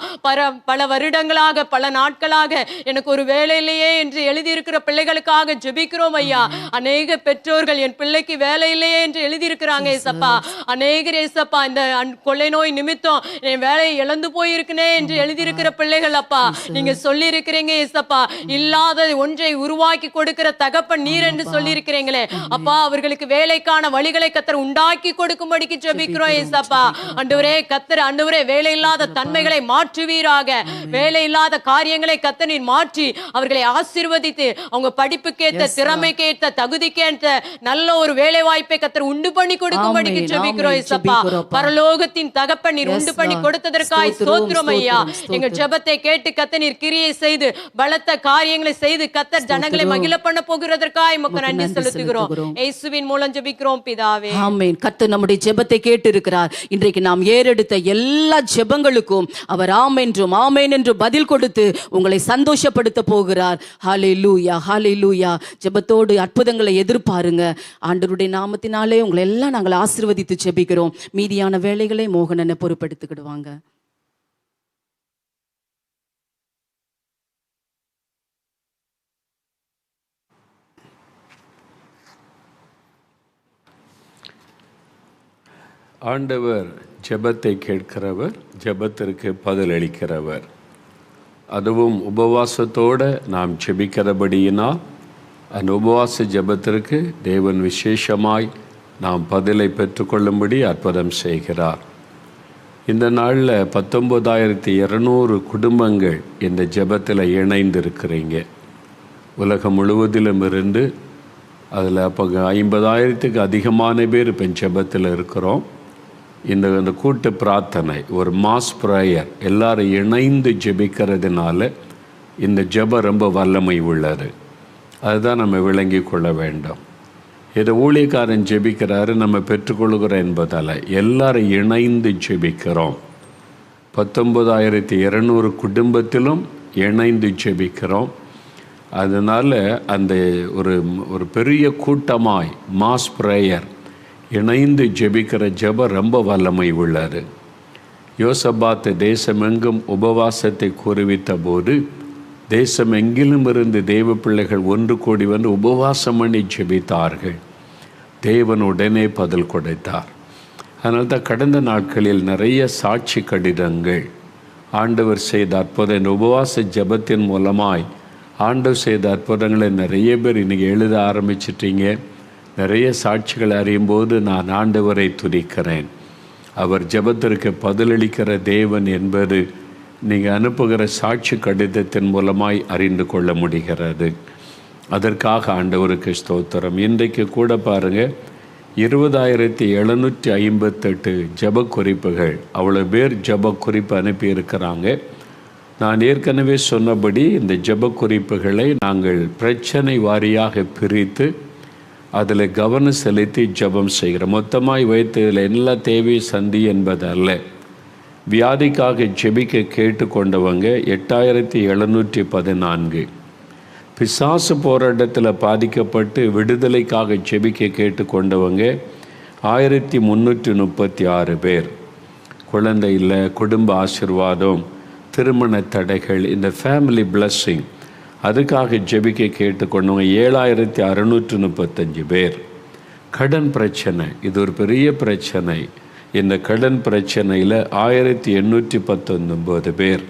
[SPEAKER 8] பல வருடங்களாக, பல நாட்களாக எனக்கு ஒரு வேலை இல்லையே என்று எழுதியிருக்கிற பிள்ளைகளுக்காக ஜெபிக்கிறோம் ஐயா. அநேக பெற்றோர்கள் என் பிள்ளைக்கு வேலை இல்லையே என்று எழுதியிருக்கிறாங்க ஏசப்பா. அநேகர் ஏசப்பா இந்த கொள்ளை நோய் நிமித்தம் என் வேலையை இழந்து போயிருக்கனே என்று எழுதியிருக்கிற பிள்ளைகள் அப்பா, நீங்க சொல்லி இருக்கிறீங்க ஏசப்பா, இல்லாத ஒன்றை உருவாக்கி கொடுக்கிற தகப்பன் நீர் என்று சொல்லி இருக்கிறீங்களே அப்பா. அவர்களுக்கு வேலைக்கான வழிகளை கர்த்தர் உண்டாக்கி கொடுக்கும்படிக்கு ஜெபிக்கிறோம் ஏசப்பா. ஆண்டவரே கர்த்தர், ஆண்டவரே வேலை இல்லாத தன்மைகளை மாற்றுவீராக, வேலை இல்லாத காரியங்களை கர்த்தர் நீர் மாற்றி அவர்களை ஆசீர்வதித்து அவங்க படிப்புக்கேற்ற, திறமைக்கேற்ற, தகுதிக்கேற்ற நல்ல ஒரு வேலை வாய்ப்பை கர்த்தர் உண்டு பண்ணி கொடுக்கும்படிக்கு ஜெபிக்கிறோம் ஏசப்பா. பரலோகத்தின் தகப்பன் நீர் உண்டு பண்ணி கொடுத்ததற்காய் ஸ்தோத்திரம் ஐயா. எங்கள் ஜெபத்தை கேட்டு கர்த்தர் நீர் கிரியை செய்து பலத்த காரியங்களை செய்து கர்த்தர் ஜனங்களை மகிழ பண்ண போகிறதற்காய் உமக்கு நன்றி செலுத்துகிறோம். இயேசுவின் மூலம் ஜெபிக்கிறோம் பிதாவே.
[SPEAKER 2] ஆமென். கர்த்தர் நம்முடைய ஜெபத்தை கேட்டு இருக்கிறார். இன்றைக்கு நாம் ஏறெடுத்த எல்லா ஜெபங்களுக்கும் அவர் ஆமென்றும் ஆமென் என்று பதில் கொடுத்து உங்களை சந்தோஷப்படுத்த போகிறார். ஹல்லேலூயா, ஹல்லேலூயா. ஜெபத்தோடு அற்புதங்களை எதிர்பாருங்க. ஆண்டவருடைய நாமத்தினாலே உங்களை எல்லாம் நாங்கள் ஆசீர்வதித்து ஜெபிக்கிறோம். மீதியான வேலைகளை மோகனனை பொறுப்பெடுத்துக்கிடுவாங்க.
[SPEAKER 1] ஆண்டவர் ஜெபத்தை கேட்கிறவர், ஜெபத்திற்கு பதிலளிக்கிறவர். அதுவும் உபவாசத்தோடு நாம் ஜெபிக்கிறபடியினால் அந்த உபவாச ஜெபத்திற்கு தேவன் விசேஷமாய் நாம் பதிலை பெற்றுக்கொள்ளும்படி அற்புதம் செய்கிறார். இந்த நாளில் 19,200 குடும்பங்கள் இந்த ஜெபத்தில் இணைந்திருக்கிறீங்க. உலகம் முழுவதிலும் இருந்து அதில் அப்போ 50,000க்கு அதிகமான பேர் இப்போ ஜெபத்தில் இருக்கிறோம். இந்த கூட்டு பிரார்த்தனை, ஒரு மாஸ் ப்ரேயர், எல்லாரும் இணைந்து ஜெபிக்கிறதுனால இந்த ஜெபம் ரொம்ப வல்லமை உள்ளது. அதுதான் நம்ம விளங்கி கொள்ள வேண்டும். இதை ஊழியக்காரன் ஜெபிக்கிறாரு, நம்ம பெற்றுக்கொள்கிறோம் என்பதால் எல்லாரும் இணைந்து ஜெபிக்கிறோம். 19,200 குடும்பத்திலும் இணைந்து ஜெபிக்கிறோம். அதனால் அந்த ஒரு பெரிய கூட்டமாய் மாஸ் ப்ரேயர் இணைந்து ஜெபிக்கிற ஜெபம் ரொம்ப வல்லமை உள்ளது. யோசபாத் தேசமெங்கும் உபவாசத்தை கூறுவித்த போது தேசம் எங்கிலும் இருந்து தேவ பிள்ளைகள் ஒன்று கூடி வந்து உபவாசம் பண்ணி ஜெபித்தார்கள். தேவன் உடனே பதில் கொடுத்தார். அதனால தான் கடந்த நாட்களில் நிறைய சாட்சி கடிதங்கள், ஆண்டவர் செய்த அற்புதம், இந்த உபவாச ஜெபத்தின் மூலமாய் ஆண்டவர் செய்த அற்புதங்களை நிறைய பேர் இன்றைக்கி எழுத ஆரம்பிச்சிட்டீங்க. நிறைய சாட்சிகள் அறியும் போது நான் ஆண்டவரை துதிக்கிறேன். அவர் ஜெபத்திற்கு பதிலளிக்கிற தேவன் என்பது நீங்கள் அனுப்புகிற சாட்சி கடிதத்தின் மூலமாய் அறிந்து கொள்ள முடிகிறது. அதற்காக ஆண்டவருக்கு ஸ்தோத்திரம். இன்றைக்கு கூட பாருங்கள், 20,758 ஜெப குறிப்புகள், அவ்வளோ பேர் ஜெப குறிப்பு அனுப்பியிருக்கிறாங்க. நான் ஏற்கனவே சொன்னபடி இந்த ஜெப குறிப்புகளை நாங்கள் பிரச்சனை வாரியாக பிரித்து அதில் கவனம் செலுத்தி ஜெபம் செய்கிறோம். மொத்தமாய் வைத்து இதில் எல்லா தேவையும் சந்தி என்பது அல்ல. வியாதிக்காக ஜெபிக்க கேட்டுக்கொண்டவங்க 8,714, பிசாசு போராட்டத்தில் பாதிக்கப்பட்டு விடுதலைக்காக ஜெபிக்க கேட்டுக்கொண்டவங்க 1,336 பேர். குழந்தை இல்லை, குடும்ப ஆசீர்வாதம், திருமண தடைகள், இந்த ஃபேமிலி பிளஸ்ஸிங், அதுக்காக ஜெபிக்க கேட்டுக்கொண்டவங்க 7,635 பேர். கடன் பிரச்சனை, இது ஒரு பெரிய பிரச்சனை. இந்த கடன் பிரச்சனையில் 1,819 பேர்.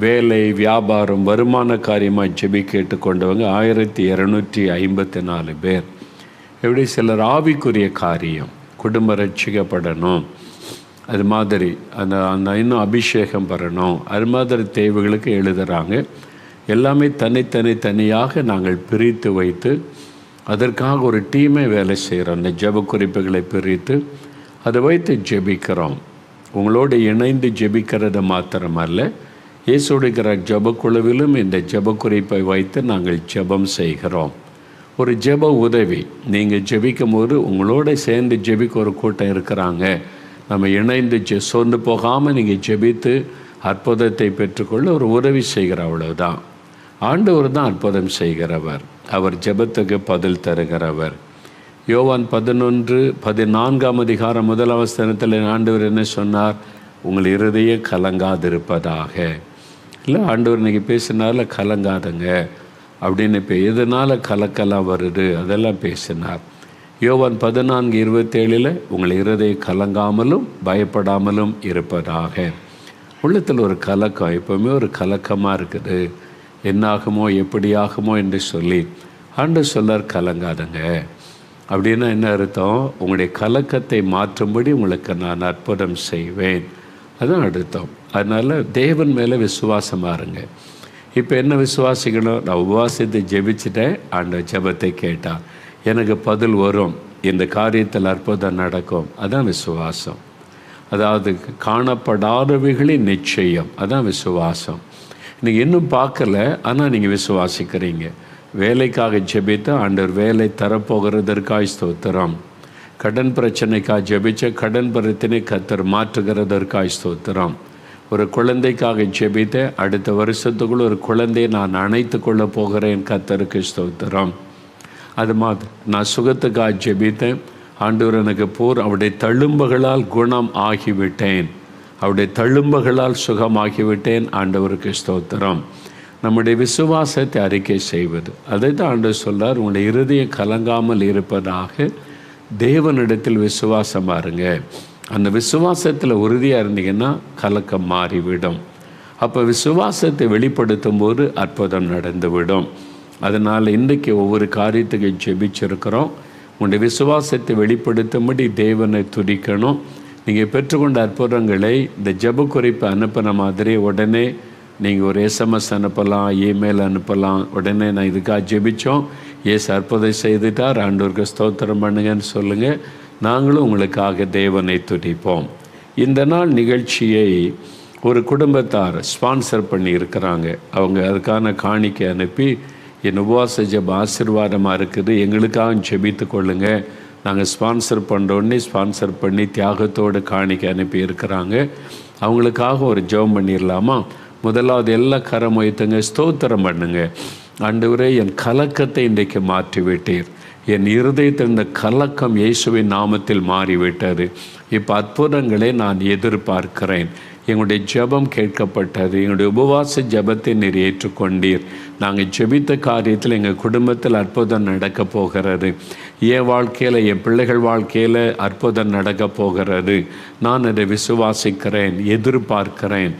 [SPEAKER 1] வேலை, வியாபாரம், வருமான காரியமாக ஜெபிக்க கேட்டுக்கொண்டவங்க 1,254 பேர். எப்படி சிலர் ஆவிக்குரிய காரியம், குடும்ப ரட்சிக்கப்படணும், அது மாதிரி அந்த இன்னும் அபிஷேகம் பெறணும், அது மாதிரி தேவைகளுக்கு எழுதுகிறாங்க. எல்லாமே தனியாக நாங்கள் பிரித்து வைத்து அதற்காக ஒரு டீமே வேலை செய்கிறோம். அந்த ஜெப குறிப்புகளை பிரித்து அதை வைத்து ஜெபிக்கிறோம். உங்களோடு இணைந்து ஜெபிக்கிறது மாத்திரமல்ல, இயேசுடுகிற ஜெப குழுவிலும் இந்த ஜெப குறிப்பை வைத்து நாங்கள் ஜெபம் செய்கிறோம். ஒரு ஜெப உதவி, நீங்கள் ஜெபிக்கும் போது உங்களோட சேர்ந்து ஜெபிக்க ஒரு கூட்டம் இருக்கிறாங்க. நம்ம இணைந்து சோர்ந்து போகாமல் நீங்கள் ஜெபித்து அற்புதத்தை பெற்றுக்கொள்ள ஒரு உதவி செய்கிற, அவ்வளவுதான். ஆண்டவர் தான் அற்புதம் செய்கிறவர். அவர் ஜெபத்துக்கு பதில் தருகிறவர். யோவான் 11:14 முதல் வசனத்தில் ஆண்டவர் என்ன சொன்னார்? உங்கள் இருதய கலங்காதிருப்பதாக. இல்லை, ஆண்டவர் இன்னைக்கு பேசினால கலங்காதங்க அப்படின்னு எதனால் கலக்கலாம் வருது அதெல்லாம் பேசினார். யோவான் 14:27 உங்கள் இருதயம் கலங்காமலும் பயப்படாமலும் இருப்பதாக. உள்ளத்தில் ஒரு கலக்கம், எப்போவுமே ஒரு கலக்கமாக இருக்குது. என்னாகுமோ எப்படி ஆகுமோ என்று சொல்லி ஆண்டவர் சொல்லார், கலங்காதங்க. அப்படின்னா என்ன அர்த்தம்? உங்களுடைய கலக்கத்தை மாற்றும்படி உங்களுக்கு நான் அற்புதம் செய்வேன், அதுதான் அர்த்தம். அதனால் தேவன் மேலே விசுவாசமாக இருங்க. இப்போ என்ன விசுவாசிக்கணும்? நான் உபவாசத்தை ஜெபிச்சுட்டேன், ஆண்டவர் ஜெபத்தை கேட்டான், எனக்கு பதில் வரும், இந்த காரியத்தில் அற்புதம் நடக்கும், அதான் விசுவாசம். அதாவது காணப்படாதவைகளின் நிச்சயம், அதான் விசுவாசம். நீங்கள் இன்னும் பார்க்கல, ஆனால் நீங்கள் விசுவாசிக்கிறீங்க. வேலைக்காக ஜெபித்த ஆண்டவர் வேலை தரப்போகிறதற்காய் ஸ்தோத்திரம். கடன் பிரச்சனைக்காக ஜெபிச்ச கடன் பிரச்சனை கர்த்தர் மாற்றுகிறதற்காய் ஸ்தோத்திரம். ஒரு குழந்தைக்காக ஜெபித்த அடுத்த வருஷத்துக்குள்ள ஒரு குழந்தையை நான் அணைத்து கொள்ள போகிறேன், கர்த்தருக்கு ஸ்தோத்திரம். அது மாதிரி நான் சுகத்துக்காக ஜெபித்தேன், ஆண்டவர் எனக்கு அவருடைய தழும்புகளால் குணம் ஆகிவிட்டேன், அவருடைய தழும்புகளால் சுகமாகிவிட்டேன், ஆண்டவருக்கு ஸ்தோத்திரம். நம்முடைய விசுவாசத்தை அறிக்கை செய்வது, அதை தான் ஆண்டவர் சொல்றார், உங்களுடைய இருதயம் கலங்காமல் இருப்பதாக தேவனிடத்தில் விசுவாசமாக இருங்க. அந்த விசுவாசத்தில் உறுதியாக இருந்தீங்கன்னா கலக்கம் மாறிவிடும். அப்போ விசுவாசத்தை வெளிப்படுத்தும் போது அற்புதம் நடந்துவிடும். அதனால் இன்றைக்கு ஒவ்வொரு காரியத்துக்கு ஜெபிச்சிருக்கிறோம். உங்களுடைய விசுவாசத்தை வெளிப்படுத்தும்படி தேவனை துதிக்கணும். நீங்கள் பெற்றுக்கொண்ட அற்புதங்களை இந்த ஜெப குறிப்பை அனுப்பின மாதிரி உடனே நீங்கள் ஒரு SMS அனுப்பலாம், இமெயில் அனுப்பலாம். உடனே நான் இதுக்காக ஜெபித்தோம், ஏசு அற்புதம் செய்துட்டார், ஆண்டவருக்கு ஸ்தோத்திரம் பண்ணுங்கன்னு சொல்லுங்கள். நாங்களும் உங்களுக்காக தேவனை துதிப்போம். இந்த நாள் நிகழ்ச்சியை ஒரு குடும்பத்தார் ஸ்பான்சர் பண்ணி இருக்கிறாங்க. அவங்க அதுக்கான காணிக்கை அனுப்பி, என் உபவாச ஜெப ஆசீர்வாதமாக இருக்குது, எங்களுக்காக ஜெபித்து கொள்ளுங்க, நாங்கள் ஸ்பான்சர் பண்ணுறோன்னே ஸ்பான்சர் பண்ணி தியாகத்தோடு காணிக்கை அனுப்பி இருக்கிறாங்க. அவங்களுக்காக ஒரு ஜெபம் பண்ணிடலாமா? முதலாவது எல்லா கரம் வைத்துங்க, ஸ்தோத்திரம் பண்ணுங்க. ஆண்டவரே, என் கலக்கத்தை இன்றைக்கு மாற்றிவிட்டீர். என் இருதயத்தில் இந்த கலக்கம் இயேசுவின் நாமத்தில் மாறிவிட்டது. இப்போ அற்புதங்களை நான் எதிர்பார்க்கிறேன். எங்களுடைய ஜெபம் கேட்கப்பட்டது, எங்களுடைய உபவாச ஜெபத்தை நீர் ஏற்றுக்கொண்டீர். நாங்கள் ஜெபித்த காரியத்தில் எங்கள் குடும்பத்தில் அற்புதம் நடக்க போகிறது. என் வாழ்க்கையில், என் பிள்ளைகள் வாழ்க்கையில் அற்புதம் நடக்க போகிறது. நான் அதை விசுவாசிக்கிறேன், எதிர்பார்க்கிறேன்.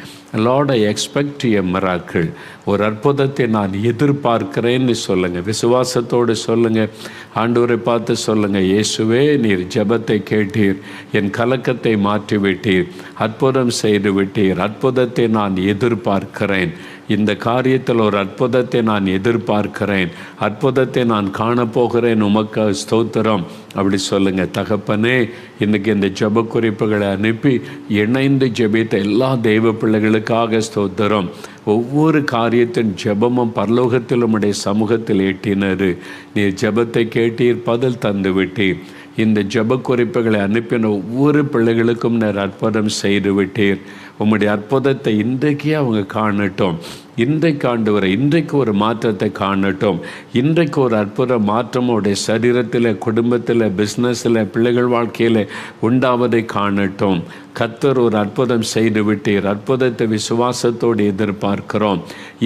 [SPEAKER 1] Lord, I expect a miracle. ஒரு அற்புதத்தை நான் எதிர்பார்க்கிறேன்னு சொல்லுங்கள், விசுவாசத்தோடு சொல்லுங்கள். ஆண்டவரை பார்த்து சொல்லுங்கள், இயேசுவே, நீர் ஜெபத்தை கேட்டீர், என் கலக்கத்தை மாற்றிவிட்டீர், அற்புதம் செய்து விட்டீர். அற்புதத்தை நான் எதிர்பார்க்கிறேன். இந்த காரியத்தில் ஒரு அற்புதத்தை நான் எதிர்பார்க்கிறேன், அற்புதத்தை நான் காணப்போகிறேன், உமக்கு ஸ்தோத்திரம். அப்படி சொல்லுங்கள். தகப்பனே, இன்றைக்கி இந்த ஜெப குறிப்புகளை அனுப்பி இணைந்து ஜெபித்த எல்லா தெய்வ பிள்ளைகளுக்காக ஸ்தோத்திரம். ஒவ்வொரு காரியத்தின் ஜெபமும் பரலோகத்தில் உம்முடைய சமூகத்தில் எட்டினது. நீர் ஜெபத்தை கேட்டீர், பதில் தந்து விட்டீர். இந்த ஜெப குறிப்புகளை அனுப்பின ஒவ்வொரு பிள்ளைகளுக்கும் நீர் அற்புதம் செய்து விட்டீர். உம்முடைய அற்புதத்தை இன்றைக்கே அவங்க காணட்டும். இன்றைக்கு ஆண்டவரை, இன்றைக்கு ஒரு மாற்றத்தை காணட்டும். இன்றைக்கு ஒரு அற்புத மாற்றம் அவருடைய சரீரத்தில், குடும்பத்தில், பிஸ்னஸில், பிள்ளைகள் வாழ்க்கையில் உண்டாவதை காணட்டும். கர்த்தர் ஒரு அற்புதம் செய்து விட்டீர். அற்புதத்தை விசுவாசத்தோடு எதிர்பார்க்கிறோம்.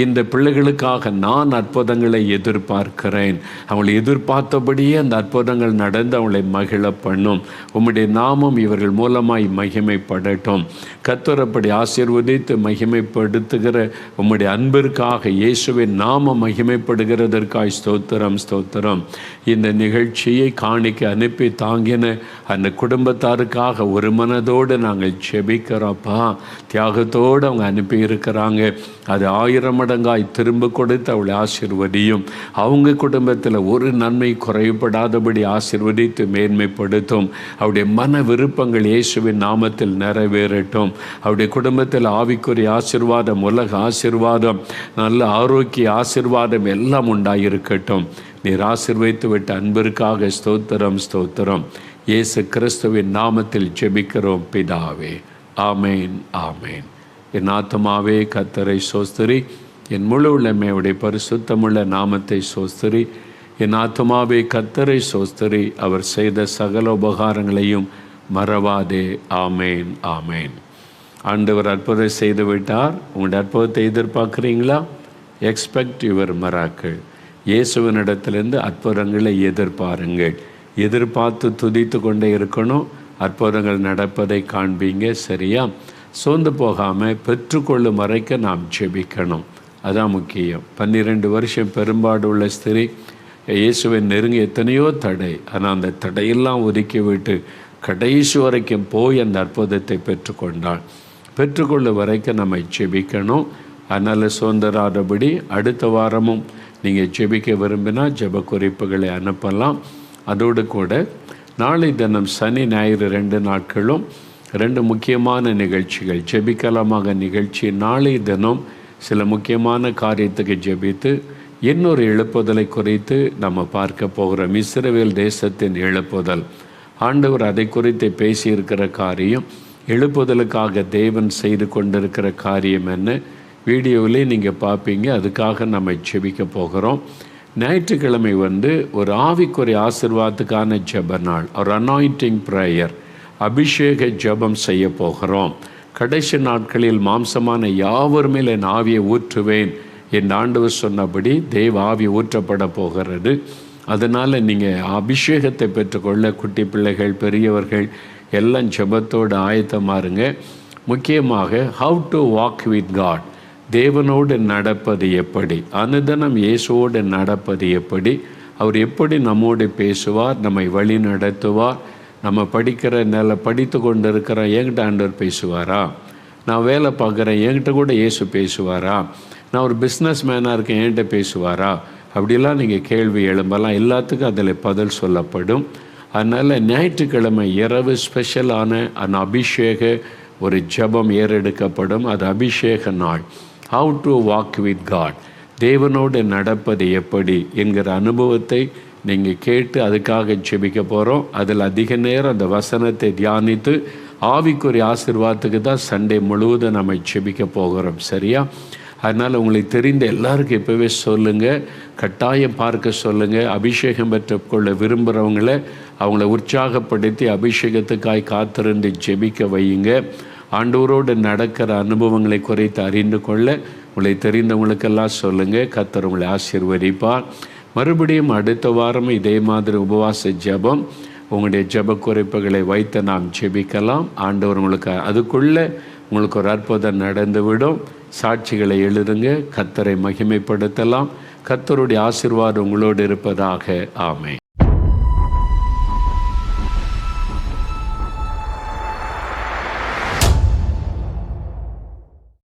[SPEAKER 1] இந்த பிள்ளைகளுக்காக நான் அற்புதங்களை எதிர்பார்க்கிறேன். அவங்களை எதிர்பார்த்தபடியே அந்த அற்புதங்கள் நடந்து அவங்களை மகிழ பண்ணும். உம்முடைய நாமம் இவர்கள் மூலமாய் மகிமைப்படட்டும். கர்த்தர் அப்படி ஆசீர்வதித்து மகிமைப்படுத்துகிற உம்முடைய அன்பிற்காக, இயேசுவின் நாமம் மகிமைப்படுகிறதற்காய் ஸ்தோத்திரம், ஸ்தோத்திரம். இந்த நிகழ்ச்சியை காணிக்க அனுப்பி தாங்கின அந்த குடும்பத்தாருக்காக ஒரு மனதோடு நாங்கள் ஜெபிக்கிறோப்பா. தியாகத்தோடு அவங்க அனுப்பி இருக்கிறாங்க. அது 1000 மடங்காய் திரும்ப கொடுத்து அவளை ஆசீர்வதியும். அவங்க குடும்பத்தில் ஒரு நன்மை குறைபடாதபடி ஆசீர்வதித்து மேன்மைப்படுத்தும். அவருடைய மன விருப்பங்கள் இயேசுவின் நாமத்தில் நிறைவேறட்டும். அவருடைய குடும்பத்தில் ஆவிக்குரிய ஆசீர்வாதம், உலக ஆசீர்வாதம், நல்ல ஆரோக்கிய ஆசீர்வாதம் எல்லாம் உண்டாயிருக்கட்டும். நீர் ஆசீர்வதித்து விட்ட அன்பிற்காக ஸ்தோத்திரம், ஸ்தோத்திரம். இயேசு கிறிஸ்துவின் நாமத்தில் ஜெபிக்கிறோம் பிதாவே. ஆமேன், ஆமேன். என் ஆத்துமாவே கர்த்தரை சோஸ்திரி, என் முழு உள்ளமையுடைய பரிசுத்தமுள்ள நாமத்தை சோஸ்திரி. என் ஆத்துமாவே கர்த்தரை சோஸ்திரி, அவர் செய்த சகல உபகாரங்களையும் மறவாதே. ஆமேன், ஆமேன். ஆண்டவர் அற்புதம் செய்து விட்டார். உங்களுடைய அற்புதத்தை எதிர்பார்க்குறீங்களா? Expect your miracle. இயேசுவினிடத்திலிருந்து அற்புதங்களை எதிர்பாருங்கள். எதிர்பார்த்து துதித்து கொண்டே இருக்கணும். அற்புதங்கள் நடப்பதை காண்பீங்க. சரியா? சோர்ந்து போகாமல் பெற்றுக்கொள்ளும் வரைக்கும் நாம் ஜெபிக்கணும். அதான் முக்கியம். 12 வருஷம் பெரும்பாடு உள்ள ஸ்திரீ இயேசுவை நெருங்கி எத்தனையோ தடை, ஆனால் அந்த தடையெல்லாம் ஒதுக்கி விட்டு கடைசி வரைக்கும் போய் அந்த அற்புதத்தை பெற்றுக்கொண்டாள். பெற்றுக்கொள்ளும் வரைக்கும் நம்ம ஜெபிக்கணும். அதனால் சோர்ந்தராதபடி அடுத்த வாரமும் நீங்கள் ஜெபிக்க விரும்பினா ஜெப குறிப்புகளை அனுப்பலாம். அதோடு கூட நாளை தினம் சனி ஞாயிறு 2 நாட்களும் 2 முக்கியமான நிகழ்ச்சிகள், ஜெபிக்கலாமாக நிகழ்ச்சி. நாளை தினம் சில முக்கியமான காரியத்துக்கு ஜெபித்து இன்னொரு எழுப்புதலை குறித்து நம்ம பார்க்க போகிறோம். இஸ்ரவேல் தேசத்தின் எழுப்புதல். ஆண்டவர் அதை குறித்து பேசியிருக்கிற காரியம், எழுப்புதலுக்காக தேவன் செய்து கொண்டிருக்கிற காரியம் என்ன, வீடியோவிலே நீங்கள் பார்ப்பீங்க. அதுக்காக நம்ம ஜெபிக்க போகிறோம். ஞாயிற்றுக்கிழமை ஒரு ஆவிக்குரிய ஆசீர்வாதத்துக்கான ஜெப நாள், ஒரு அனாயிண்டிங் ப்ரேயர், அபிஷேக ஜெபம் செய்ய போகிறோம். கடைசி நாட்களில் மாம்சமான யாவர் மேல் என் ஆவியை ஊற்றுவேன் என் ஆண்டவர் சொன்னபடி தேவ ஆவி ஊற்றப்பட போகிறது. அதனால் நீங்கள் அபிஷேகத்தை பெற்றுக்கொள்ள குட்டி பிள்ளைகள், பெரியவர்கள் எல்லாம் ஜெபத்தோடு ஆயத்தமாருங்க. முக்கியமாக how to walk with God, தேவனோடு நடப்பது எப்படி, அனுதினம் இயேசுவோடு நடப்பது எப்படி, அவர் எப்படி நம்மோடு பேசுவார், நம்மை வழி நடத்துவார். நம்ம படித்து கொண்டு இருக்கிற என்கிட்ட ஆண்டவர் பேசுவாரா, நான் வேலை பார்க்குறேன் என்கிட்ட கூட இயேசு பேசுவாரா, நான் ஒரு பிஸ்னஸ் மேனாக இருக்கேன் என்கிட்ட பேசுவாரா, அப்படிலாம் நீங்கள் கேள்வி எழும்பலாம். எல்லாத்துக்கும் அதில் பதில் சொல்லப்படும். அதனால் ஞாயிற்றுக்கிழமை இரவு ஸ்பெஷலான அந்த அபிஷேக ஒரு ஜெபம் ஏறெடுக்கப்படும். அது அபிஷேக நாள். How to walk with God, தேவனோடு நடப்பது எப்படி என்கிற அனுபவத்தை நீங்கள் கேட்டு அதுக்காக ஜெபிக்க போகிறோம். அதில் அதிக நேரம் அந்த வசனத்தை தியானித்து ஆவிக்குரிய ஆசீர்வாதத்துக்கு தான் சண்டே முழுவதும் நம்ம ஜெபிக்க போகிறோம். சரியா? அதனால் உங்களுக்கு தெரிந்த எல்லாருக்கும் இப்போவே சொல்லுங்கள், கட்டாயம் பார்க்க சொல்லுங்கள். அபிஷேகம் பெற்றுக்கொள்ள விரும்புகிறவங்கள அவங்கள உற்சாகப்படுத்தி அபிஷேகத்துக்காய் காத்திருந்து ஜெபிக்க வையுங்க. ஆண்டவரோடு நடக்கிற அனுபவங்களை குறைத்து அறிந்து கொள்ள உங்களை தெரிந்தவங்களுக்கெல்லாம் சொல்லுங்கள். கர்த்தர் உங்களை ஆசீர்வதிப்பார். மறுபடியும் அடுத்த வாரம் இதே மாதிரி உபவாச ஜெபம், உங்களுடைய ஜெப குறிப்புகளை வைத்து நாம் ஜெபிக்கலாம். ஆண்டவர் உங்களுக்கு அதுக்குள்ளே உங்களுக்கு ஒரு அற்புதம் நடந்துவிடும். சாட்சிகளை எழுதுங்க. கர்த்தரை மகிமைப்படுத்தலாம். கர்த்தருடைய ஆசீர்வாதம் உங்களோடு இருப்பதாக. ஆமென்.